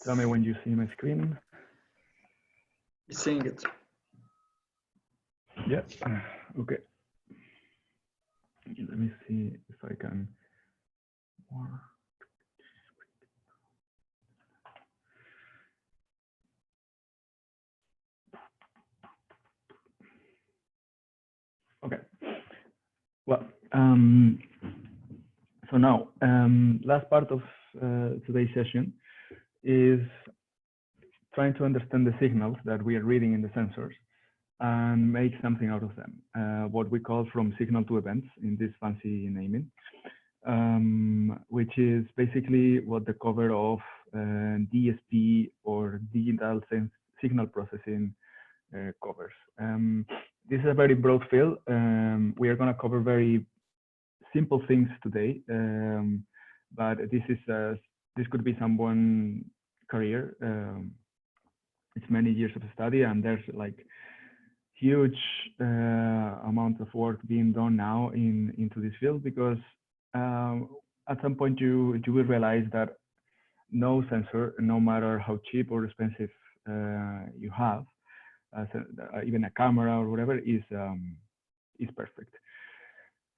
Tell me when you see my screen. Seeing it. Yeah. Okay. Let me see if I can more. Okay. Well, so now, last part of today's session is trying to understand the signals that we are reading in the sensors and make something out of them, what we call from signal to events in this fancy naming, which is basically what the cover of DSP or digital signal processing covers. This is a very broad field. We are going to cover very simple things today, but this could be someone's career. It's many years of study, and there's like huge amount of work being done now into this field, because at some point you will realize that no sensor, no matter how cheap or expensive you have, even a camera or whatever, is perfect.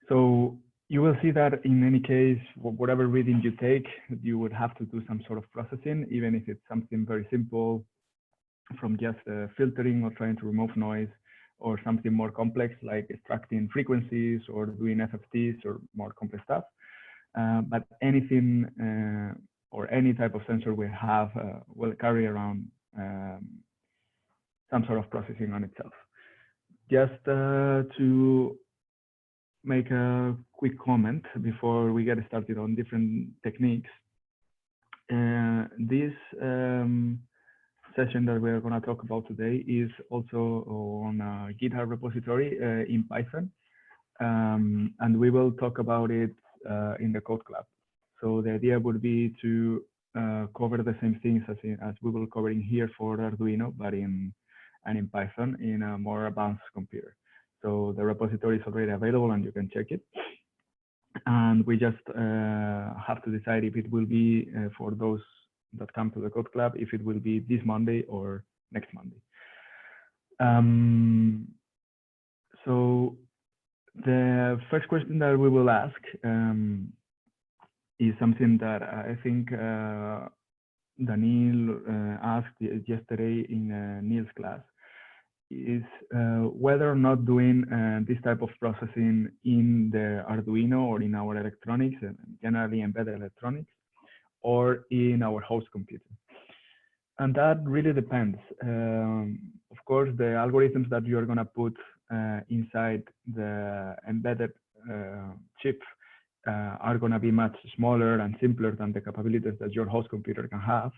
So you will see that in any case, whatever reading you take, you would have to do some sort of processing, even if it's something very simple, from just filtering or trying to remove noise, or something more complex like extracting frequencies or doing FFTs or more complex stuff. But anything or any type of sensor we have will carry around some sort of processing on itself. Just to make a quick comment before we get started on different techniques, this session that we're going to talk about today is also on a GitHub repository in Python, and we will talk about it in the Code Club. So the idea would be to cover the same things as we will cover in here for Arduino, but in Python in a more advanced computer. So the repository is already available and you can check it. And we just have to decide if it will be for those that come to the Code Club, if it will be this Monday or next Monday. So the first question that we will ask is something that I think Daniel asked yesterday in Neil's class, is whether or not doing this type of processing in the Arduino or in our electronics, and generally embedded electronics, or in our host computer. And that really depends. Of course, the algorithms that you are going to put inside the embedded chip are going to be much smaller and simpler than the capabilities that your host computer can have.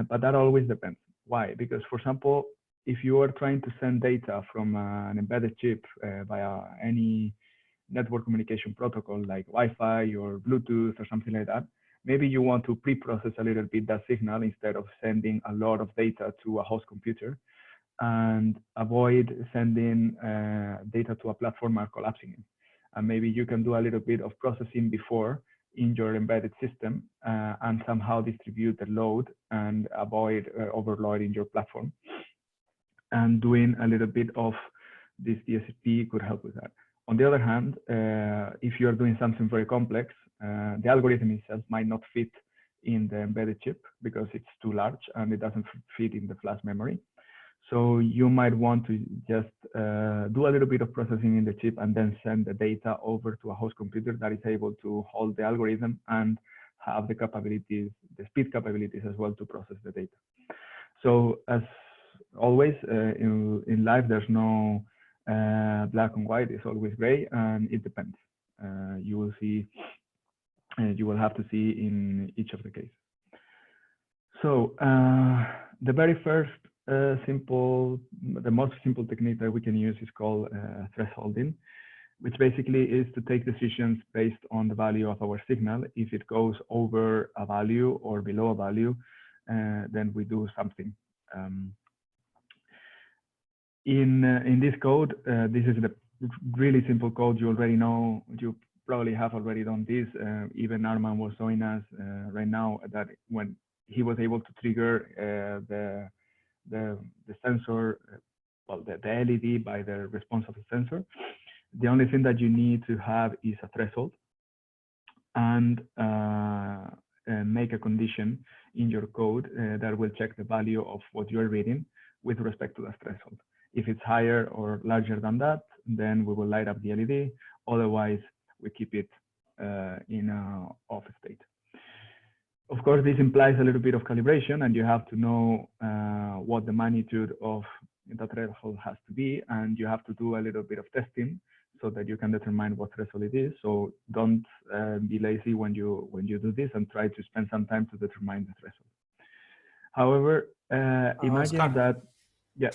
But that always depends. Why? Because, for example, if you are trying to send data from an embedded chip via any network communication protocol like Wi-Fi or Bluetooth or something like that, maybe you want to pre-process a little bit that signal instead of sending a lot of data to a host computer, and avoid sending data to a platform or collapsing it. And maybe you can do a little bit of processing before in your embedded system and somehow distribute the load and avoid overloading your platform. And doing a little bit of this DSP could help with that. On the other hand, if you are doing something very complex, the algorithm itself might not fit in the embedded chip because it's too large and it doesn't fit in the flash memory. So you might want to just do a little bit of processing in the chip and then send the data over to a host computer that is able to hold the algorithm and have the capabilities, the speed capabilities as well to process the data. So as always in life, there's no black and white. It's always gray, and it depends. You will see. You will have to see in each of the cases. So the very first the most simple technique that we can use is called thresholding, which basically is to take decisions based on the value of our signal. If it goes over a value or below a value, then we do something. In this code, this is the really simple code you already know. You probably have already done this. Even Arman was showing us right now that when he was able to trigger the sensor, well, the LED by the response of the sensor. The only thing that you need to have is a threshold and make a condition in your code that will check the value of what you're reading with respect to that threshold. If it's higher or larger than that, then we will light up the LED. Otherwise, we keep it in an off state. Of course, this implies a little bit of calibration, and you have to know what the magnitude of that threshold has to be, and you have to do a little bit of testing so that you can determine what threshold it is. So don't be lazy when you do this, and try to spend some time to determine the threshold. However, imagine Oscar, that, yeah.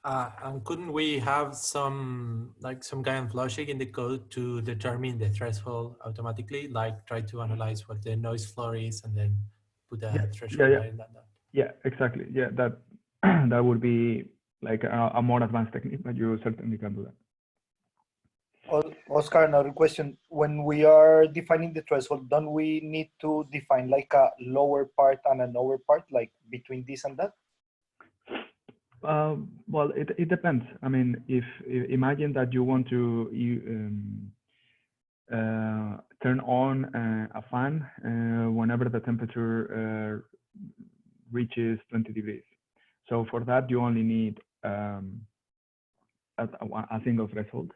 And couldn't we have some kind of logic in the code to determine the threshold automatically, like try to analyze what the noise floor is and then put a threshold value in that? Yeah, exactly. Yeah, that that would be like a more advanced technique, but you certainly can do that. Oscar, another question. When we are defining the threshold, don't we need to define like a lower part and an upper part, like between this and that? Well, it depends. I mean, if imagine that you want to turn on a fan whenever the temperature reaches 20 degrees. So for that, you only need a single threshold.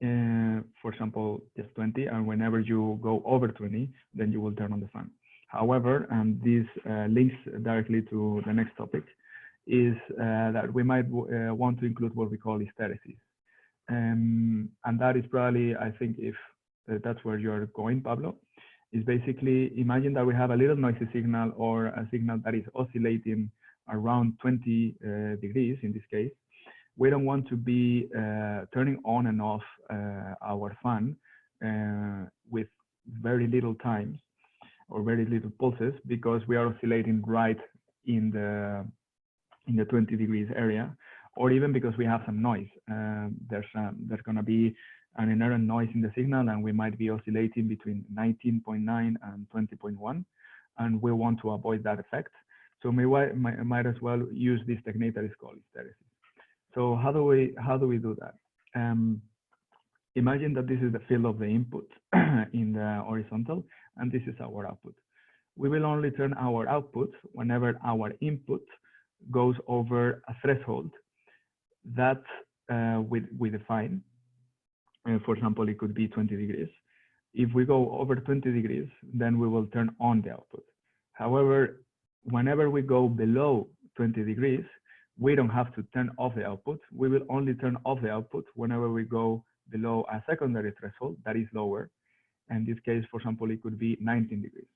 For example, just 20, and whenever you go over 20, then you will turn on the fan. However, and this links directly to the next topic, is that we might want to include what we call hysteresis. And that is probably, I think, if that's where you're going, Pablo, is basically imagine that we have a little noisy signal or a signal that is oscillating around 20 degrees in this case. We don't want to be turning on and off our fan with very little times or very little pulses, because we are oscillating right in the 20 degrees area, or even because we have some noise. There's going to be an inherent noise in the signal, and we might be oscillating between 19.9 and 20.1, and we want to avoid that effect. So we might as well use this technique that is called hysteresis. So how do we do that? Imagine that this is the field of the input in the horizontal, and this is our output. We will only turn our output whenever our input goes over a threshold that we define. For example, it could be 20 degrees. If we go over 20 degrees, then we will turn on the output. However, whenever we go below 20 degrees, we don't have to turn off the output. We will only turn off the output whenever we go below a secondary threshold that is lower. In this case, for example, it could be 19 degrees.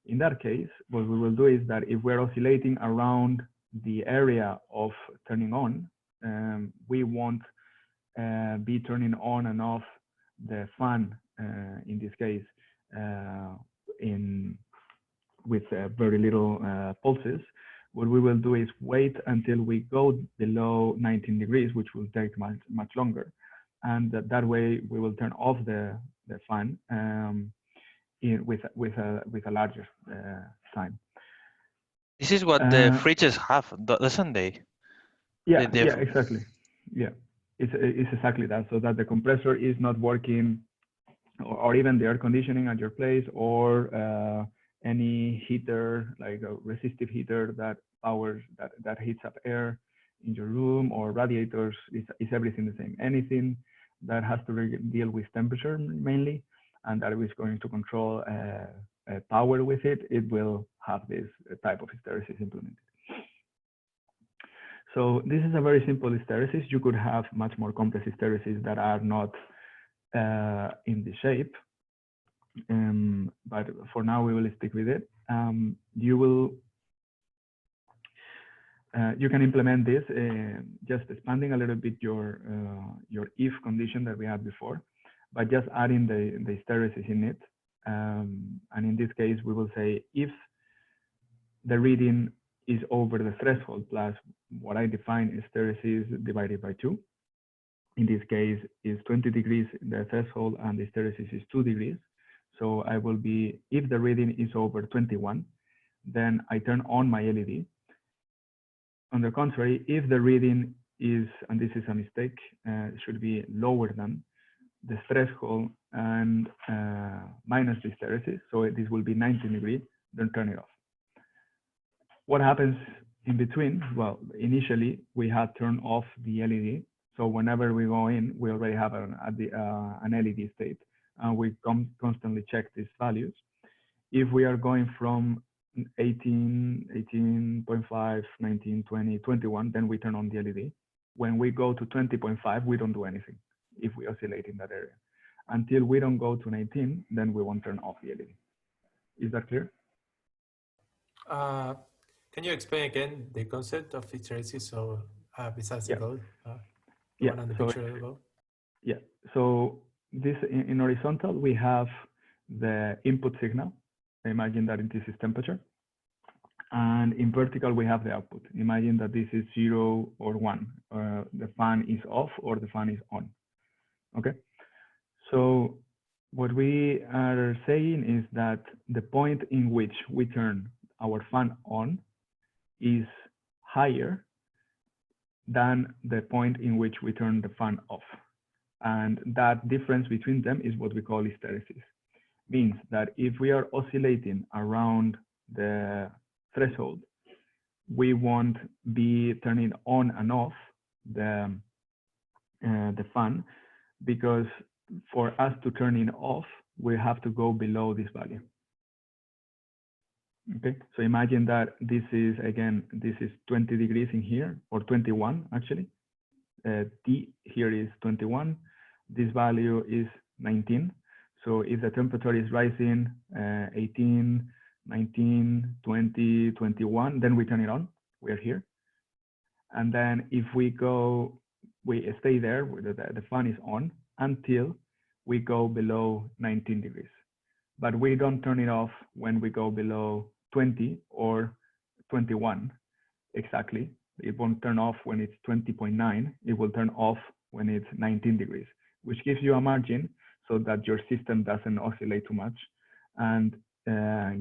In that case, what we will do is that if we're oscillating around the area of turning on, we won't be turning on and off the fan, in this case, with very little pulses. What we will do is wait until we go below 19 degrees, which will take much longer. And that way we will turn off the fan with a larger time. This is what the fridges have, doesn't they? Yeah, exactly. Yeah, it's exactly that. So that the compressor is not working, or even the air conditioning at your place, or any heater, like a resistive heater that powers, that heats up air in your room, or radiators, is everything the same. Anything that has to deal with temperature mainly, and that is going to control power with it, it will have this type of hysteresis implemented. So this is a very simple hysteresis. You could have much more complex hysteresis that are not in the shape. But for now, we will stick with it. You can implement this just expanding a little bit your if condition that we had before, but just adding the hysteresis in it. And in this case, we will say if the reading is over the threshold plus what I define hysteresis divided by 2. In this case, is 20 degrees the threshold, and the hysteresis is 2 degrees. So I will be, if the reading is over 21, then I turn on my LED. On the contrary, if the reading is, and this is a mistake, it should be lower than the threshold and minus the hysteresis, so this will be 19 degrees, then turn it off. What happens in between? Well, initially we had turned off the LED, so whenever we go in, we already have an LED state, and we constantly check these values. If we are going from 18, 18.5, 19, 20, 21, then we turn on the LED. When we go to 20.5, we don't do anything if we oscillate in that area. Until we don't go to 19, then we won't turn off the LED. Is that clear? Can you explain again the concept of hysteresis? So besides Yeah. the code, Yeah. one on the So picture above. yeah. So this in horizontal, we have the input signal. Imagine that this is temperature. And in vertical, we have the output. Imagine that this is 0 or 1. The fan is off or the fan is on. Okay. So what we are saying is that the point in which we turn our fan on is higher than the point in which we turn the fan off. And that difference between them is what we call hysteresis. Means that if we are oscillating around the threshold, we won't be turning on and off the fan, because for us to turn it off, we have to go below this value. Okay, so imagine that this is, again, this is 20 degrees in here, or 21 actually. T here is 21, this value is 19. So if the temperature is rising 18, 19, 20, 21, then we turn it on, we're here. And then if we go, we stay there, the fan is on until we go below 19 degrees. But we don't turn it off when we go below 20 or 21 exactly. It won't turn off when it's 20.9, it will turn off when it's 19 degrees, which gives you a margin so that your system doesn't oscillate too much, and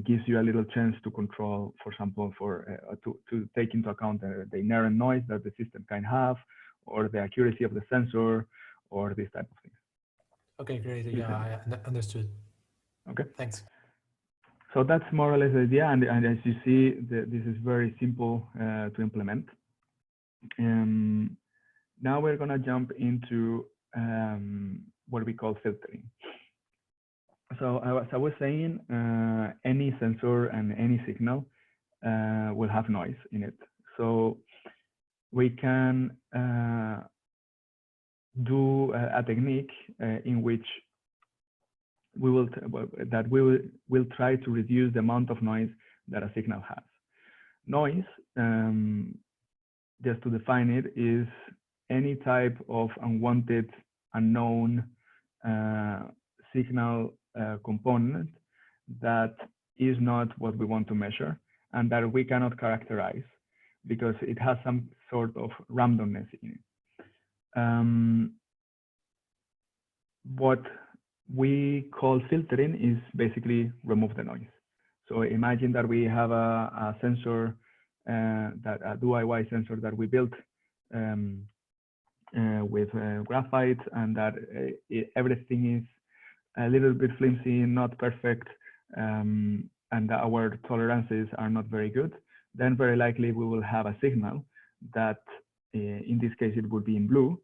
gives you a little chance to control, for example, to take into account the inherent noise that the system can have, or the accuracy of the sensor, or this type of things. Okay, great. Yeah, I understood. Okay. Thanks. So that's more or less the idea, and as you see, this is very simple to implement. Now we're gonna jump into what we call filtering. So as I was saying, any sensor and any signal will have noise in it. So we can do a technique in which we will try to reduce the amount of noise that a signal has. Noise, just to define it, is any type of unwanted, unknown signal component that is not what we want to measure and that we cannot characterize because it has some sort of randomness in it. What we call filtering is basically remove the noise. So imagine that we have a sensor, a DIY sensor that we built with graphite, and that everything is a little bit flimsy, not perfect, and our tolerances are not very good. Then very likely we will have a signal that, in this case, it would be in blue,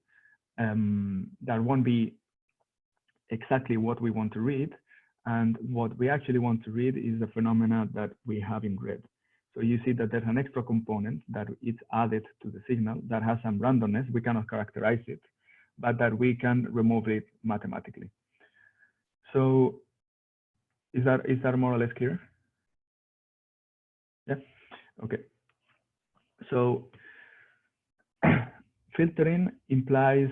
that won't be exactly what we want to read. And what we actually want to read is the phenomena that we have in red. So you see that there's an extra component that is added to the signal that has some randomness. We cannot characterize it, but that we can remove it mathematically. So is that more or less clear? Yeah, okay. So filtering implies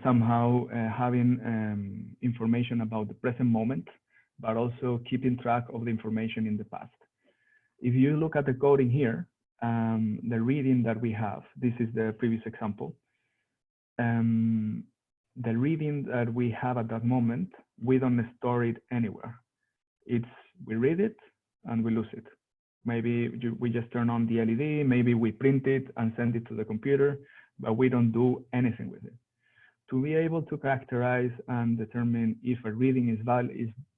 somehow having information about the present moment, but also keeping track of the information in the past. If you look at the coding here, the reading that we have, this is the previous example. The reading that we have at that moment, we don't store it anywhere. We read it, and we lose it. Maybe we just turn on the LED, maybe we print it and send it to the computer, but we don't do anything with it. To be able to characterize and determine if a reading is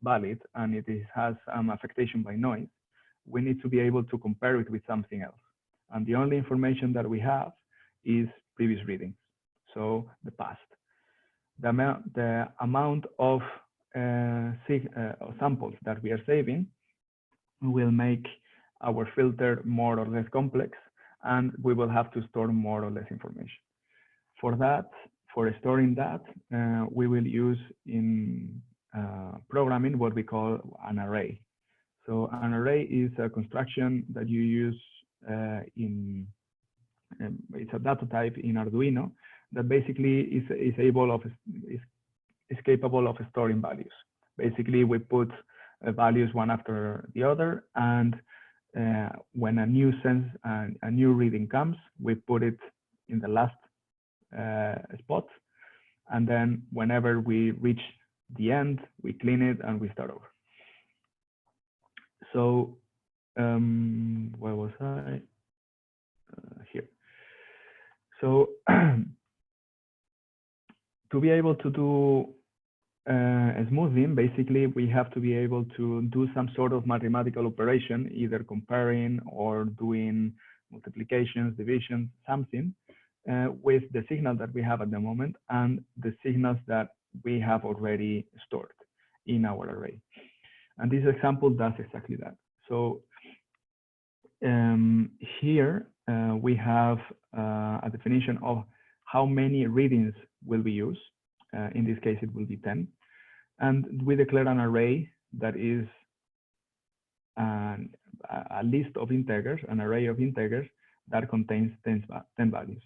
valid and it has affectation by noise, we need to be able to compare it with something else. And the only information that we have is previous readings, so the past. The amount of samples that we are saving will make our filter more or less complex, and we will have to store more or less information. For that, for storing that, we will use in programming what we call an array. So an array is a construction that you use it's a data type in Arduino that basically is capable of storing values. Basically, we put values one after the other, and when a new reading comes, we put it in the last spot, and then whenever we reach the end, we clean it and we start over. So where was I? Here. So to be able to do smoothing, basically we have to be able to do some sort of mathematical operation, either comparing or doing multiplications, divisions, something, with the signal that we have at the moment and the signals that we have already stored in our array. And this example does exactly that. So here we have a definition of how many readings will we use. In this case, it will be 10. And we declare an array that is a list of integers, an array of integers that contains 10 values.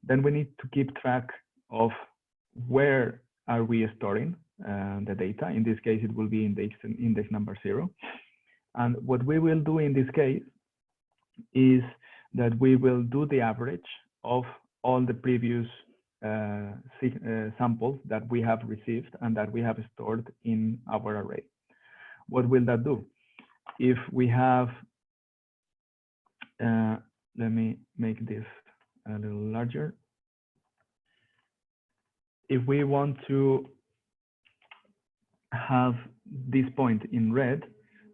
Then we need to keep track of where are we storing the data. In this case, it will be index number 0. And what we will do in this case is that we will do the average of all the previous samples that we have received and that we have stored in our array. What will that do? If we have, let me make this a little larger. If we want to have this point in red,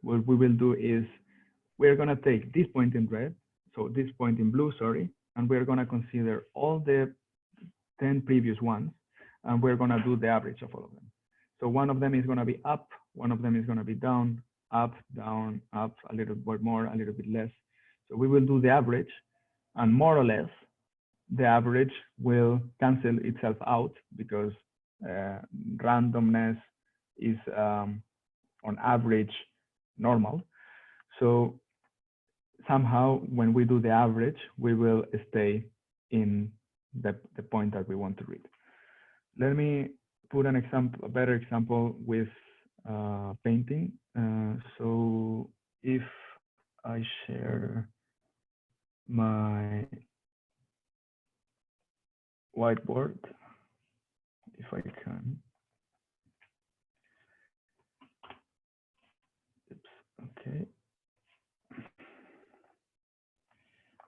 what we will do is we're going to take this point in red, so this point in blue, sorry, and we're going to consider all the 10 previous ones, and we're going to do the average of all of them. So one of them is going to be up, one of them is going to be down, up, down, up, a little bit more, a little bit less. So we will do the average, and more or less, the average will cancel itself out because randomness is on average normal. So somehow when we do the average, we will stay in the point that we want to read. Let me put an example, a better example with painting. So if I share my whiteboard, if I can. Oops, okay.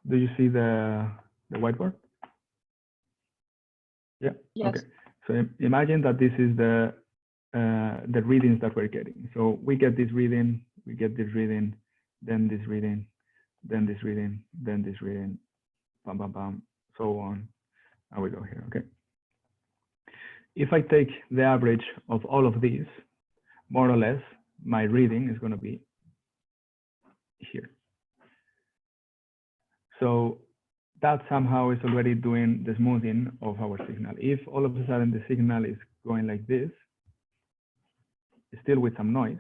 Do you see the whiteboard? Yeah. Yes. Okay. So imagine that this is the readings that we're getting. So we get this reading, we get this reading, then this reading, then this reading, then this reading, bam, bam, bam, so on. And we go here, okay? If I take the average of all of these, more or less, my reading is going to be here. So that somehow is already doing the smoothing of our signal. If all of a sudden the signal is going like this, still with some noise,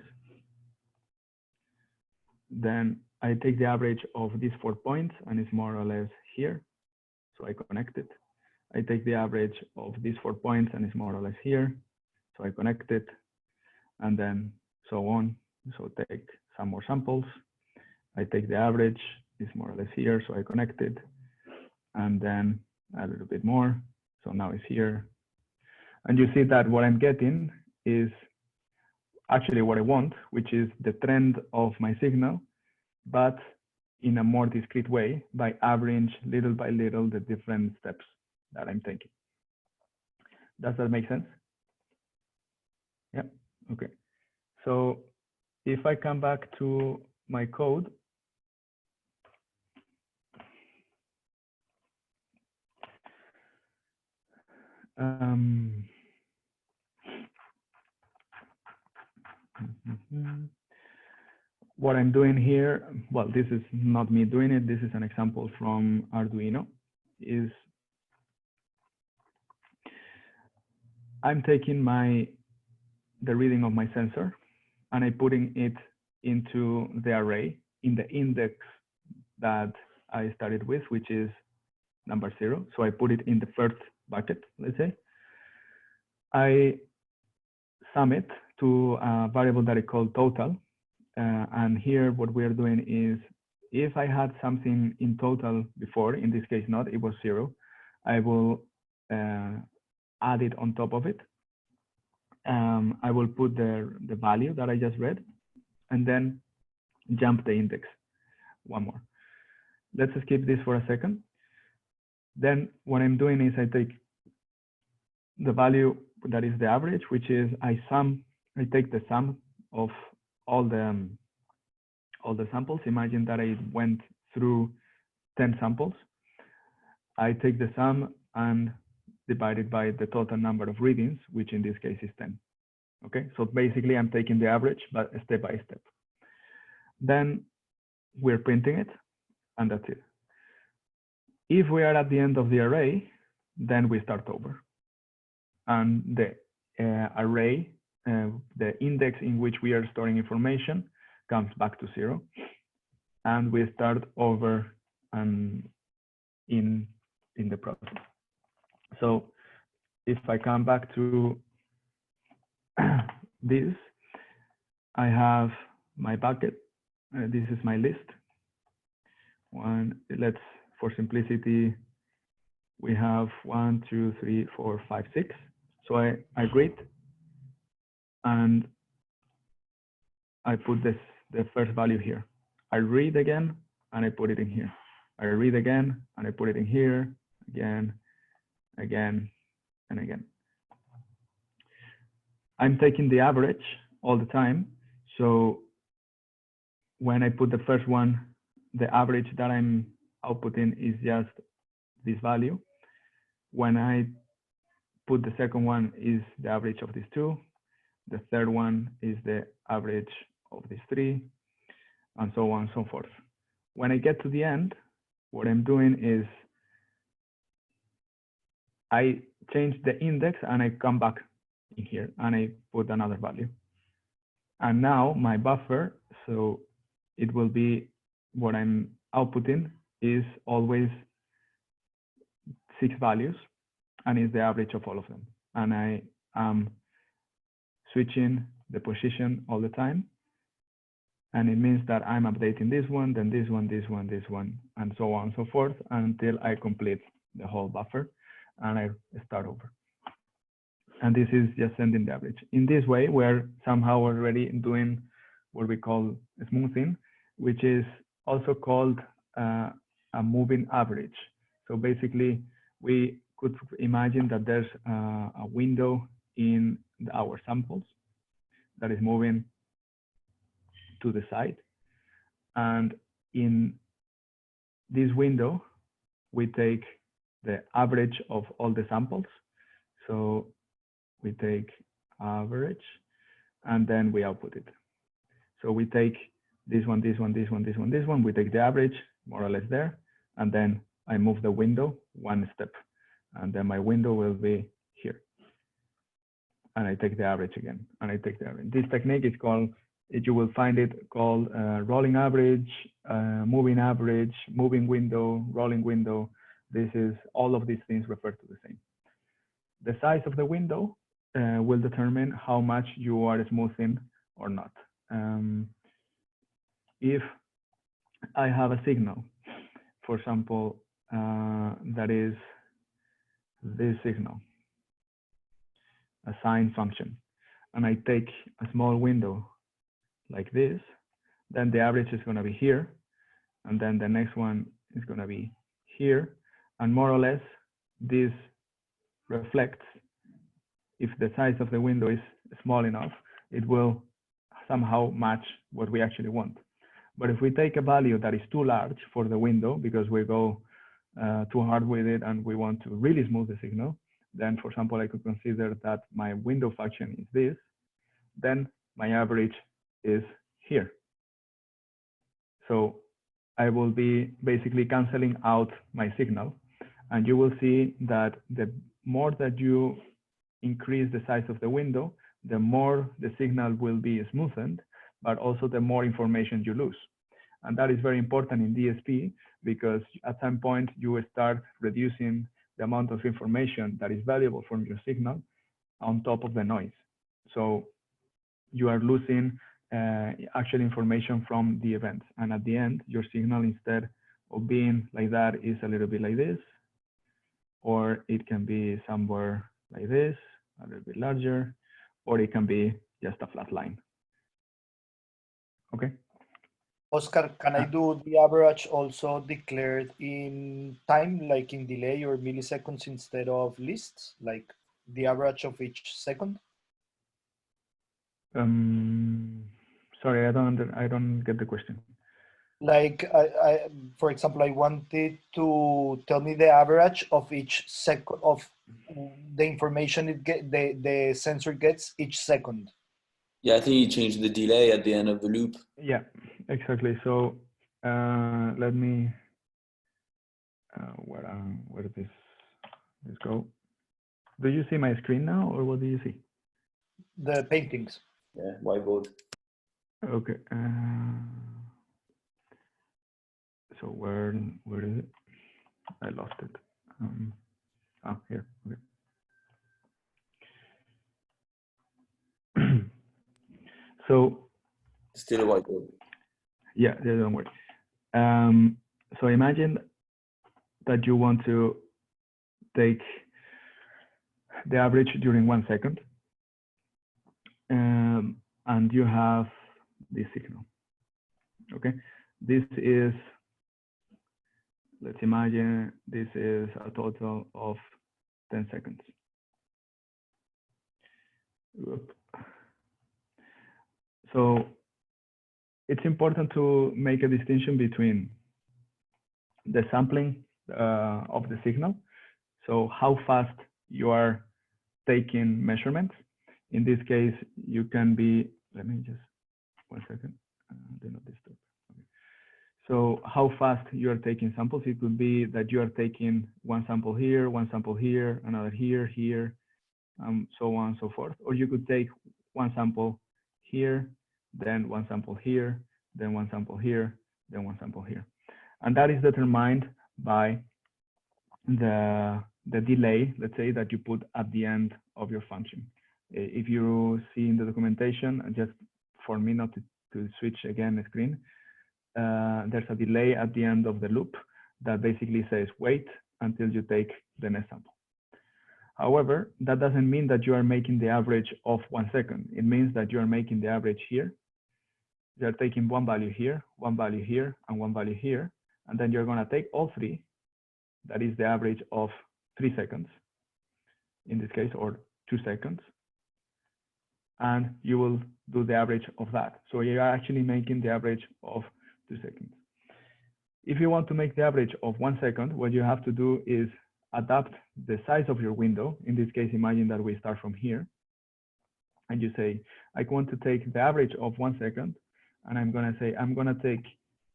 then I take the average of these 4 points and it's more or less here. So I connect it. I take the average of these 4 points and it's more or less here. So I connect it, and then so on. So take some more samples. I take the average, it's more or less here. So I connect it, and then a little bit more. So now it's here. And you see that what I'm getting is actually what I want, which is the trend of my signal, but in a more discrete way by average little by little the different steps that I'm taking. Does that make sense? Yeah, okay. So if I come back to my code, what I'm doing here, well, this is not me doing it, this is an example from Arduino, is I'm taking the reading of my sensor and I'm putting it into the array in the index that I started with, which is number 0. So I put it in the first bucket, let's say. I sum it to a variable that I call total. And here what we're doing is, if I had something in total before, in this case not, it was 0, I will add it on top of it. I will put the value that I just read and then jump the index one more. Let's skip this for a second. Then what I'm doing is I take the value that is the average, which is I take the sum of all the samples. Imagine that I went through 10 samples. I take the sum and divide it by the total number of readings, which in this case is 10. Okay, so basically I'm taking the average, but step by step. Then we're printing it, and that's it. If we are at the end of the array, then we start over. And the array, the index in which we are storing information comes back to 0. And we start over in the process. So if I come back to this, I have my bucket. This is my list. For simplicity, we have 1, 2, 3, 4, 5, 6. So I read and I put the first value here. I read again and I put it in here. I read again and I put it in here, again, and again. I'm taking the average all the time. So when I put the first one, the average that I'm outputting is just this value. When I put the second one is the average of these two. The third one is the average of these three, and so on and so forth. When I get to the end, what I'm doing is I change the index and I come back in here and I put another value. And now my buffer, so it will be what I'm outputting is always 6 values and is the average of all of them. And I am switching the position all the time. And it means that I'm updating this one, then this one, this one, this one, and so on and so forth until I complete the whole buffer and I start over. And this is just sending the average. In this way, we're somehow already doing what we call smoothing, which is also called a moving average. So basically, we could imagine that there's a window in our samples that is moving to the side. And in this window, we take the average of all the samples. So we take average, and then we output it. So we take this one, this one, this one, this one, this one. We take the average, more or less there, and then I move the window one step, and then my window will be here. And I take the average again, and I take the average. This technique is called, you will find it called rolling average, moving window, rolling window. This is, all of these things refer to the same. The size of the window will determine how much you are smoothing or not. If I have a signal, for example, that is this signal, a sine function, and I take a small window like this, then the average is going to be here, and then the next one is going to be here, and more or less this reflects, if the size of the window is small enough, it will somehow match what we actually want. But if we take a value that is too large for the window because we go too hard with it and we want to really smooth the signal, then for example, I could consider that my window function is this, then my average is here. So I will be basically canceling out my signal, and you will see that the more that you increase the size of the window, the more the signal will be smoothened, but also the more information you lose. And that is very important in DSP, because at some point you will start reducing the amount of information that is valuable from your signal on top of the noise. So you are losing actual information from the events. And at the end, your signal, instead of being like that, is a little bit like this, or it can be somewhere like this, a little bit larger, or it can be just a flat line. Okay. Óscar, can I do the average also declared in time, like in delay or milliseconds instead of lists, like the average of each second? Sorry, I don't get the question. Like, for example, I wanted to tell me the average of each second of the information the sensor gets each second. Yeah, I think you changed the delay at the end of the loop. Yeah, exactly. So let me where did this go? Do you see my screen now, or what do you see? The paintings. Yeah, whiteboard. Okay. So where is it? I lost it. Here. Okay. So Still a whiteboard. yeah, don't worry. So imagine that you want to take the average during 1 second, and you have this signal. Okay, this is, let's imagine this is a total of 10 seconds. So it's important to make a distinction between the sampling of the signal, so how fast you are taking measurements. In this case, you can be, let me just 1 second, do not disturb. Okay. So how fast you are taking samples, it could be that you are taking one sample here, another here, so on and so forth. Or you could take one sample here, then one sample here, then one sample here, then one sample here. And that is determined by the delay, let's say, that you put at the end of your function. If you see in the documentation, just for me not to switch again the screen, there's a delay at the end of the loop that basically says wait until you take the next sample. However, that doesn't mean that you are making the average of 1 second. It means that you are making the average here. You are taking one value here, one value here, and one value here. And then you're going to take all three. That is the average of 3 seconds in this case, or 2 seconds. And you will do the average of that. So you are actually making the average of 2 seconds. If you want to make the average of 1 second, what you have to do is adapt the size of your window. In this case, imagine that we start from here. And you say, I want to take the average of 1 second. And I'm going to say, I'm going to take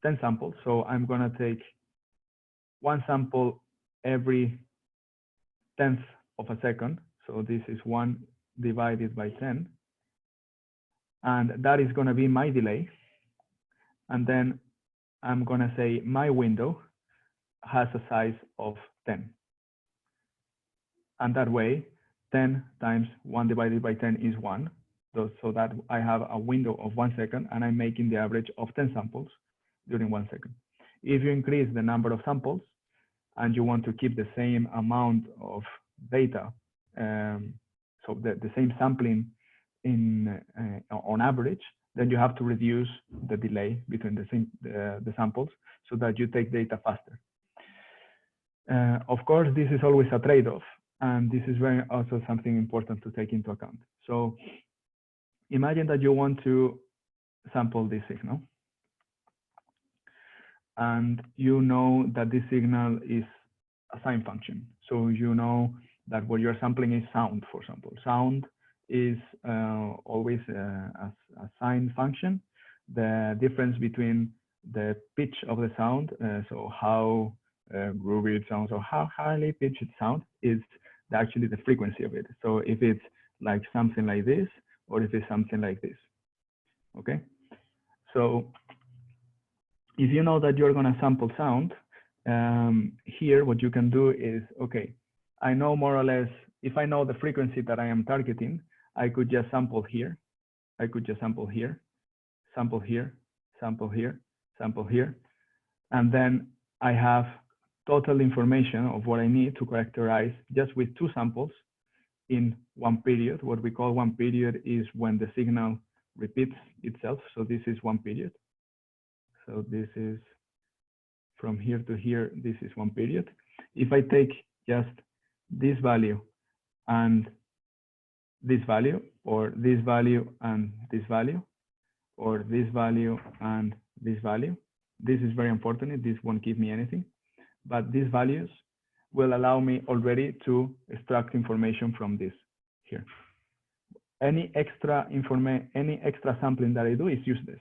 10 samples. So I'm going to take one sample every 10th of a second. So this is 1 divided by 10. And that is going to be my delay. And then I'm going to say my window has a size of 10. And that way, 10 times 1 divided by 10 is 1. So that I have a window of 1 second, and I'm making the average of 10 samples during 1 second. If you increase the number of samples and you want to keep the same amount of data, so the same sampling on average, then you have to reduce the delay between the samples so that you take data faster. Of course, this is always a trade-off, and this is also something important to take into account. So imagine that you want to sample this signal, and you know that this signal is a sine function. So you know that what you're sampling is sound, for example. Sound is always a sine function. The difference between the pitch of the sound, so how groovy it sounds or how highly pitched it sounds, is actually the frequency of it. So if it's like something like this, or if it's something like this, okay? So if you know that you're gonna sample sound, here what you can do is, okay, I know more or less, if I know the frequency that I am targeting, I could just sample here. I could just sample here, sample here, sample here, sample here. And then I have total information of what I need to characterize just with 2 samples in one period. What we call one period is when the signal repeats itself. So this is one period. So this is from here to here, this is one period. If I take just this value and this value, or this value and this value, or this value and this value, this is very important. This won't give me anything, but these values will allow me already to extract information from this here. Any extra sampling that I do is useless,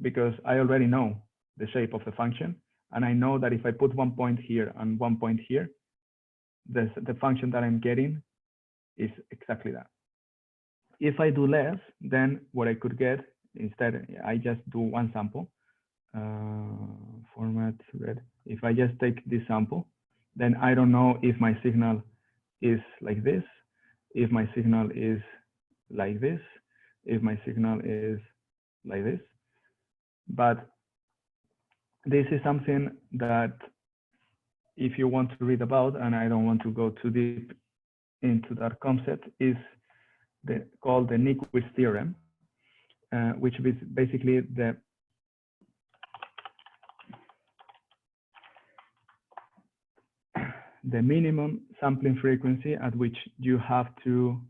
because I already know the shape of the function, and I know that if I put 1 point here and 1 point here, the function that I'm getting is exactly that. If I do less, then what I could get, instead, I just do 1 sample, format red. If I just take this sample, then I don't know if my signal is like this, if my signal is like this, if my signal is like this. But this is something that if you want to read about, and I don't want to go too deep into that concept, is called the Nyquist theorem, which is basically the minimum sampling frequency at which you have to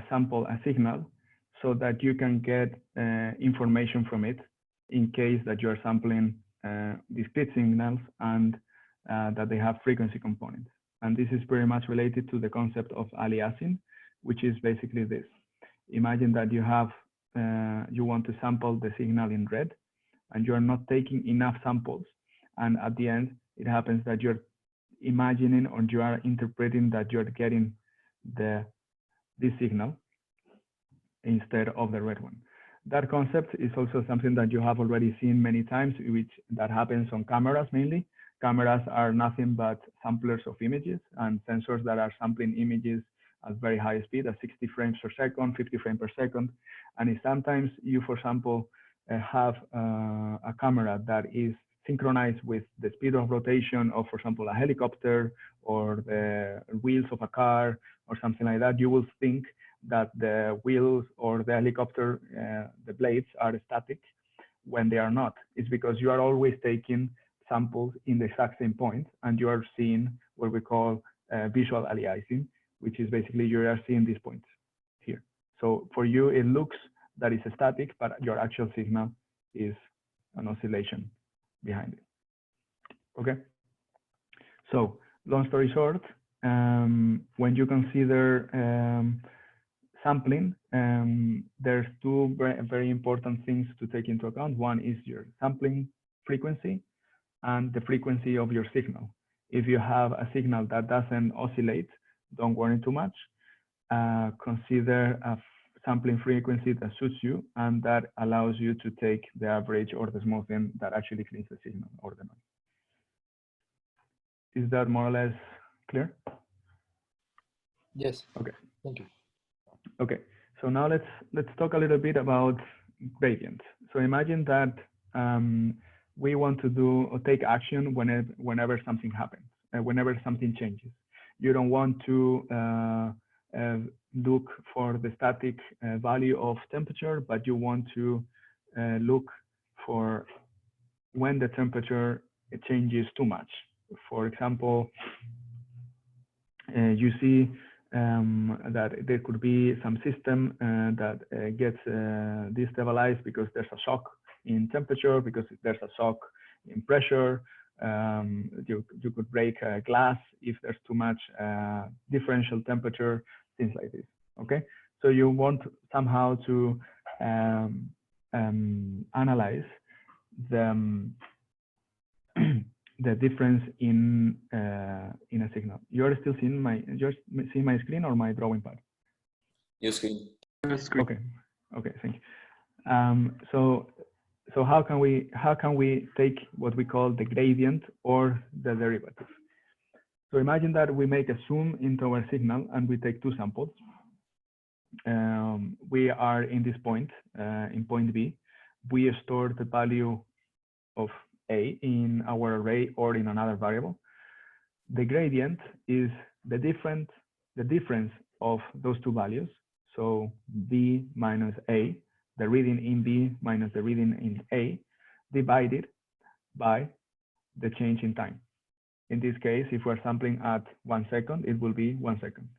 sample a signal so that you can get information from it in case that you are sampling discrete signals and that they have frequency components. And this is very much related to the concept of aliasing, which is basically this. Imagine that you have, you want to sample the signal in red, and you are not taking enough samples. And at the end, it happens that you're imagining or you are interpreting that you're getting this signal instead of the red one. That concept is also something that you have already seen many times, that happens on cameras mainly. Cameras are nothing but samplers of images and sensors that are sampling images at very high speed, at 60 frames per second, 50 frames per second. And if sometimes you, for example, have a camera that is synchronized with the speed of rotation of, for example, a helicopter or the wheels of a car or something like that, you will think that the wheels or the helicopter, the blades are static when they are not. It's because you are always taking samples in the exact same point, and you are seeing what we call visual aliasing, which is basically you are seeing these points here. So for you, it looks that it's static, but your actual signal is an oscillation behind it. Okay. So long story short, when you consider sampling, there's 2 very important things to take into account. One is your sampling frequency and the frequency of your signal. If you have a signal that doesn't oscillate, don't worry too much. Consider a sampling frequency that suits you and that allows you to take the average or the smoothing that actually cleans the signal or the noise. Is that more or less clear? Yes. Okay. Thank you. Okay. So now let's talk a little bit about gradients. So imagine that we want to do or take action whenever something happens, whenever something changes. You don't want to look for the static value of temperature, but you want to look for when the temperature changes too much. For example, you see that there could be some system that gets destabilized because there's a shock in temperature, because there's a shock in pressure. You could break glass if there's too much differential temperature, things like this. Okay, so you want somehow to analyze the the difference in a signal. You're still seeing my screen or my drawing pad? Your screen. Okay, okay, thank you. So how can we take what we call the gradient or the derivative? So imagine that we make a zoom into our signal and we take two samples. We are in this point, in point B. We store the value of A in our array or in another variable. The gradient is the difference of those two values. So B minus A, the reading in B minus the reading in A, divided by the change in time. In this case, if we're sampling at 1 second, it will be 1 second.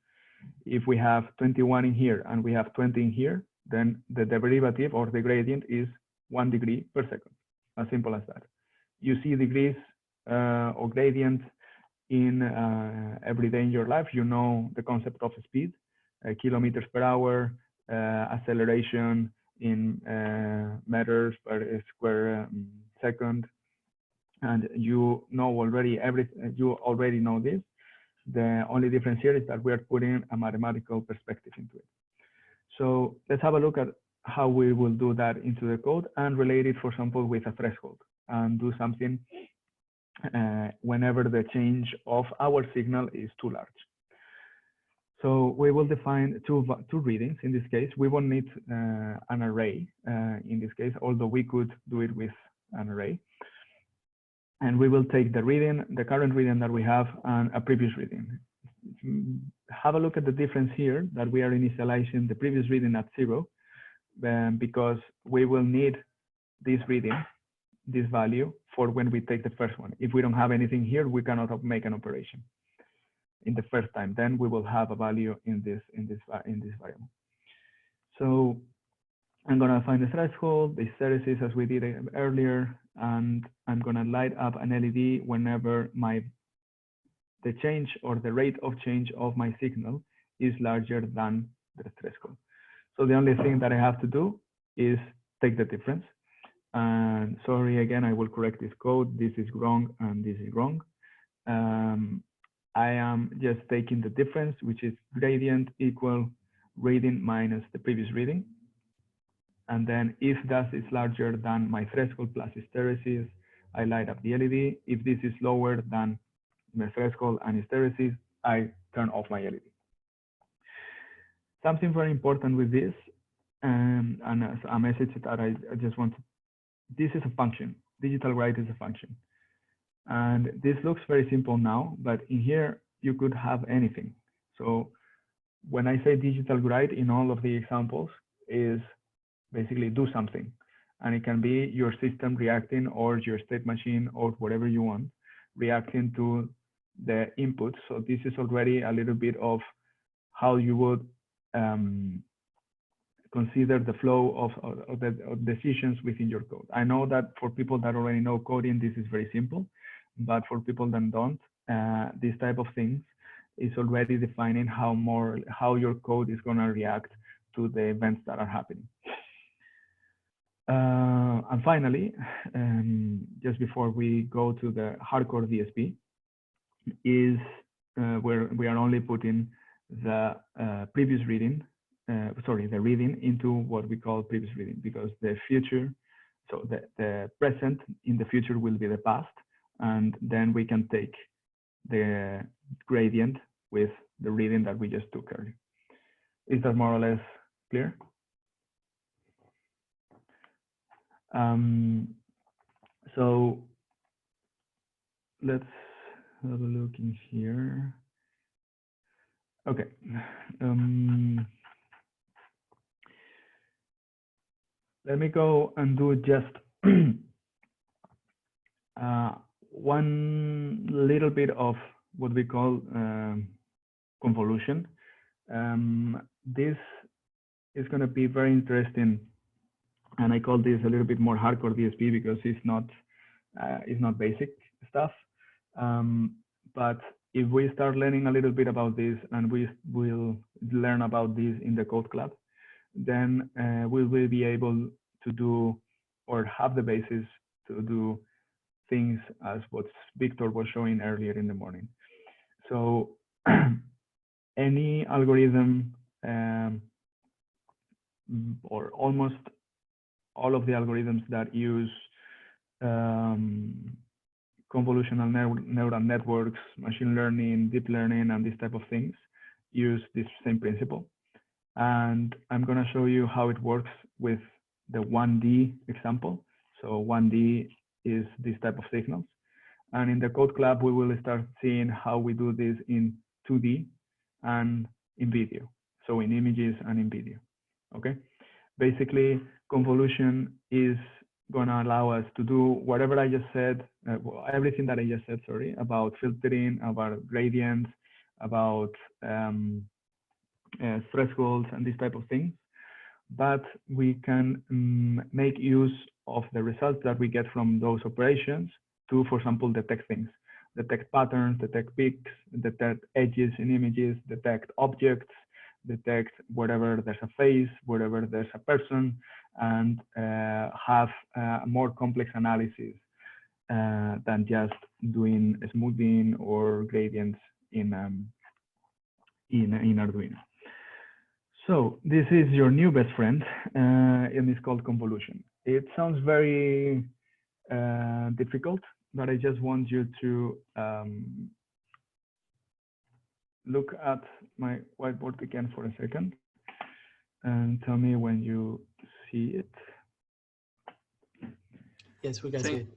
If we have 21 in here and we have 20 in here, then the derivative or the gradient is 1 degree per second. As simple as that. You see degrees or gradient in every day in your life. You know the concept of speed, kilometers per hour, acceleration in meters per square second, and you know already you already know this. The only difference here is that we are putting a mathematical perspective into it. So let's have a look at how we will do that into the code and relate it, for example, with a threshold, and do something whenever the change of our signal is too large. So we will define two readings. In this case, we won't need an array in this case, although we could do it with an array. And we will take the reading, the current reading that we have, and a previous reading. Have a look at the difference here, that we are initializing the previous reading at 0, because we will need this reading, this value, for when we take the first one. If we don't have anything here, we cannot make an operation in the first time. Then we will have a value in this variable. So I'm gonna find the threshold, the hysteresis as we did earlier, and I'm gonna light up an LED whenever the change or the rate of change of my signal is larger than the threshold. So the only thing that I have to do is take the difference. And sorry, again, I will correct this code. This is wrong and this is wrong. I am just taking the difference, which is gradient equal reading minus the previous reading. And then if that is larger than my threshold plus hysteresis, I light up the LED. If this is lower than the threshold and hysteresis, I turn off my LED. Something very important with this, and a message that I just want to, this is a function. Digital write is a function. And this looks very simple now, but in here, you could have anything. So when I say digital write in all of the examples is basically do something. And it can be your system reacting or your state machine or whatever you want, reacting to the input. So this is already a little bit of how you would consider the flow of decisions within your code. I know that for people that already know coding, this is very simple, but for people that don't, this type of things is already defining how your code is going to react to the events that are happening. And finally, just before we go to the hardcore DSP, is where we are only putting the previous reading, the reading into what we call previous reading, because the future, so the present in the future will be the past, and then we can take the gradient with the reading that we just took earlier. Is that more or less clear? So let's have a look in here. Okay. Let me go and do just one little bit of what we call convolution. This is going to be very interesting, and I call this a little bit more hardcore DSP because it's not basic stuff. But if we start learning a little bit about this, and we will learn about this in the code club, then we will be able to do or have the basis to do things as what Victor was showing earlier in the morning. So any algorithm or almost all of the algorithms that use convolutional neural networks, machine learning, deep learning, and this type of things use this same principle. And I'm going to show you how it works with the 1D example. So 1D is this type of signals. And in the code club, we will start seeing how we do this in 2D and in video. So in images and in video, okay? Basically, convolution is going to allow us to do whatever I just said, everything that I just said, sorry, about filtering, about gradients, about thresholds and this type of things. But we can make use of the results that we get from those operations to, for example, detect things, detect patterns, detect peaks, detect edges in images, detect objects, detect wherever there's a face, wherever there's a person, and have more complex analysis than just doing smoothing or gradients in Arduino. So this is your new best friend, and it's called convolution. It sounds very difficult, but I just want you to look at my whiteboard again for a second and tell me when you see it. Yes, we can see it.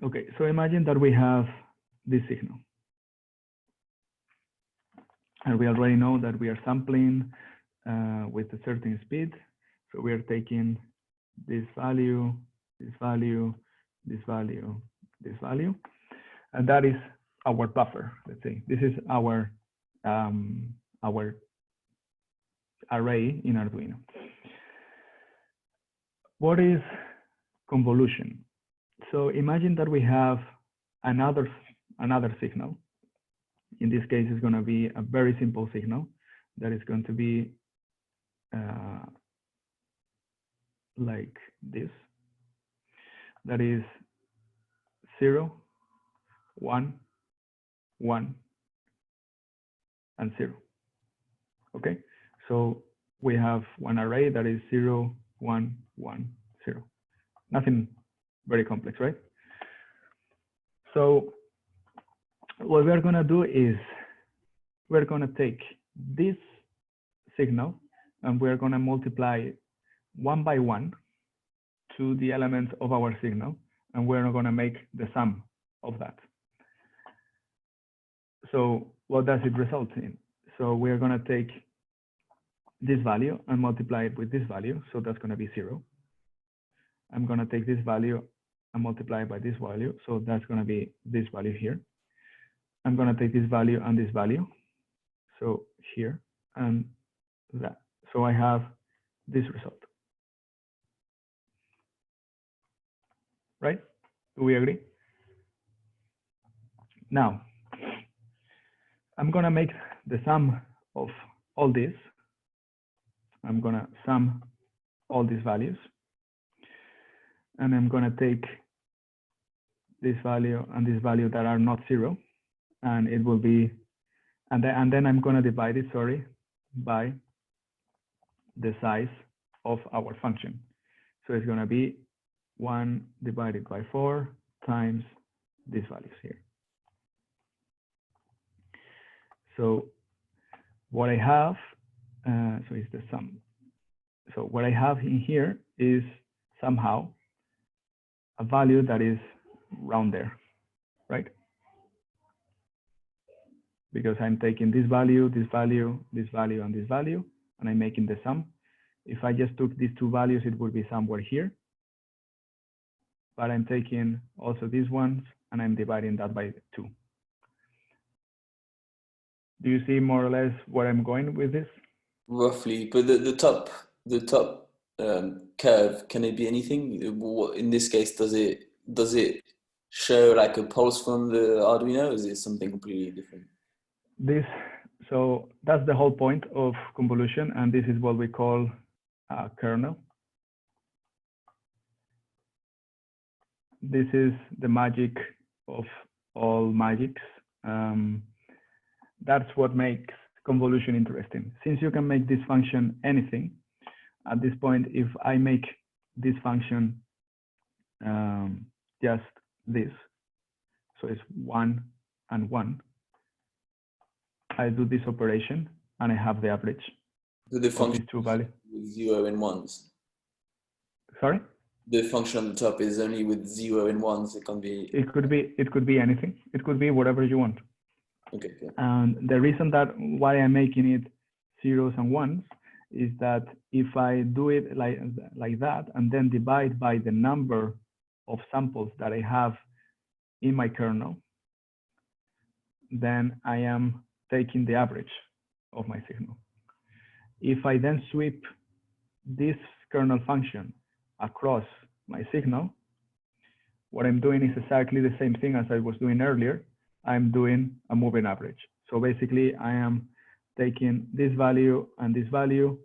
Okay, so imagine that we have this signal. And we already know that we are sampling with a certain speed. So we are taking this value, this value, this value, this value. And that is our buffer, let's say. This is our array in Arduino. What is convolution? So imagine that we have another signal. In this case, it's going to be a very simple signal that is going to be like this. That is 0, 1, 1, and 0. Okay, so we have one array that is 0, 1, 1, 0. Nothing very complex, right? So what we're going to do is we're going to take this signal and we're going to multiply one by one to the elements of our signal, and we're going to make the sum of that. So what does it result in? So we're going to take this value and multiply it with this value, so that's going to be 0. I'm going to take this value and multiply it by this value, so that's going to be this value here. I'm going to take this value and this value, so here and that. So I have this result. Right? Do we agree? Now, I'm going to make the sum of all this. I'm going to sum all these values. And I'm going to take this value and this value that are not 0. And it will be, and then I'm going to divide it, sorry, by the size of our function. So it's going to be 1 divided by 4 times these values here. So what I have, so it's the sum. So what I have in here is somehow a value that is around there, right? because I'm taking this value, this value, this value, and this value, and I'm making the sum. If I just took these two values, it would be somewhere here. But I'm taking also these ones, and I'm dividing that by 2. Do you see more or less where I'm going with this? Roughly, but the top curve, can it be anything? In this case, does it show like a pulse from the Arduino, or is it something completely different? So that's the whole point of convolution, and this is what we call a kernel. This is the magic of all magics. That's what makes convolution interesting. Since you can make this function anything, at this point, if I make this function just this, so it's 1 and 1, I do this operation and I have the average The of function these two values. with 0 and 1s. Sorry? The function on the top is only with 0 and 1s. It can be. It could be anything. It could be whatever you want. Okay. And the reason that why I'm making it zeros and ones is that if I do it like that and then divide by the number of samples that I have in my kernel, then I am taking the average of my signal. If I then sweep this kernel function across my signal, what I'm doing is exactly the same thing as I was doing earlier. I'm doing a moving average. So basically I am taking this value and this value.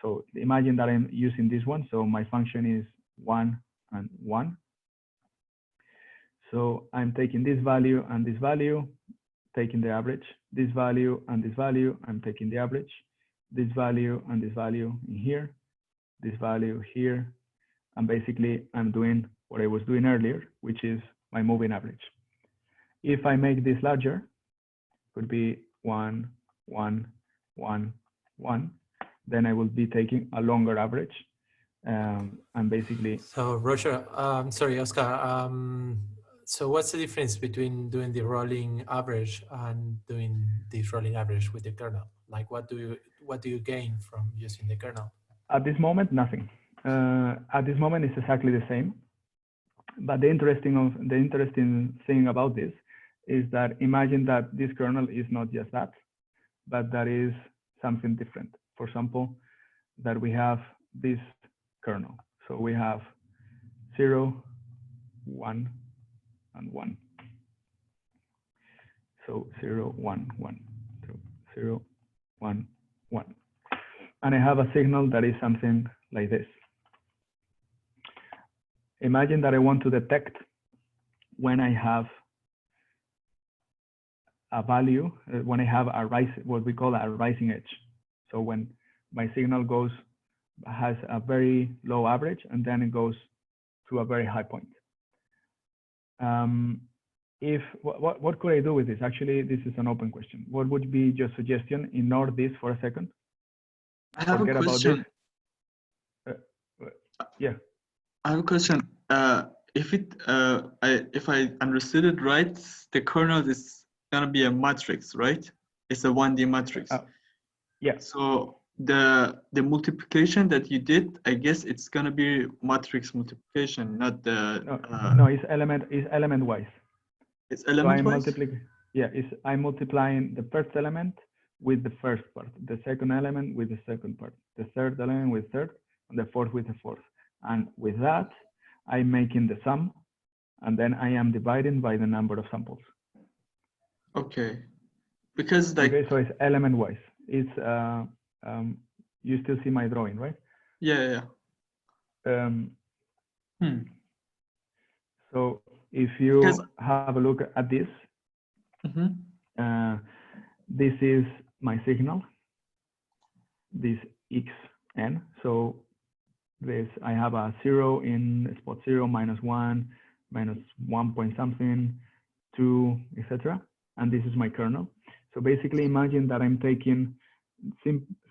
So imagine that I'm using this one. So my function is 1 and 1. So I'm taking this value and this value, taking the average, this value and this value, I'm taking the average, this value and this value in here, this value here, and basically I'm doing what I was doing earlier, which is my moving average. If I make this larger, it could be 1, 1, 1, 1, then I will be taking a longer average, and basically. So Roger, sorry, Oscar. So what's the difference between doing the rolling average and doing this rolling average with the kernel? Like, what do you gain from using the kernel? At this moment, nothing. At this moment, it's exactly the same. But the interesting thing about this is that imagine that this kernel is not just that, but that is something different. For example, that we have this kernel. So we have 0, 1, and 1. So 0, 1, 1, 0, 1, 1. And I have a signal that is something like this. Imagine that I want to detect when I have a value, when I have a what we call a rising edge. So when my signal has a very low average and then it goes to a very high point. What could I do with this? Actually, this is an open question. What would be your suggestion? Ignore this for a second. I have a question. Yeah. I have a question. If I understood it right, the kernel is gonna be a matrix, right? It's a 1D matrix. Yeah. So the multiplication that you did, I guess it's gonna be matrix multiplication, not the. No, it's element wise. It's element wise. I'm multiplying the first element with the first part, the second element with the second part, the third element with third, and the fourth with the fourth. And with that, I'm making the sum, and then I am dividing by the number of samples. Okay, because like. Okay, so it's element wise. It's you still see my drawing, right? Yeah. So if you have a look at this, this is my signal, this xn. So this, I have a 0 in spot 0, -1, -1 point something, 2, etc. And this is my kernel. So basically imagine that I'm taking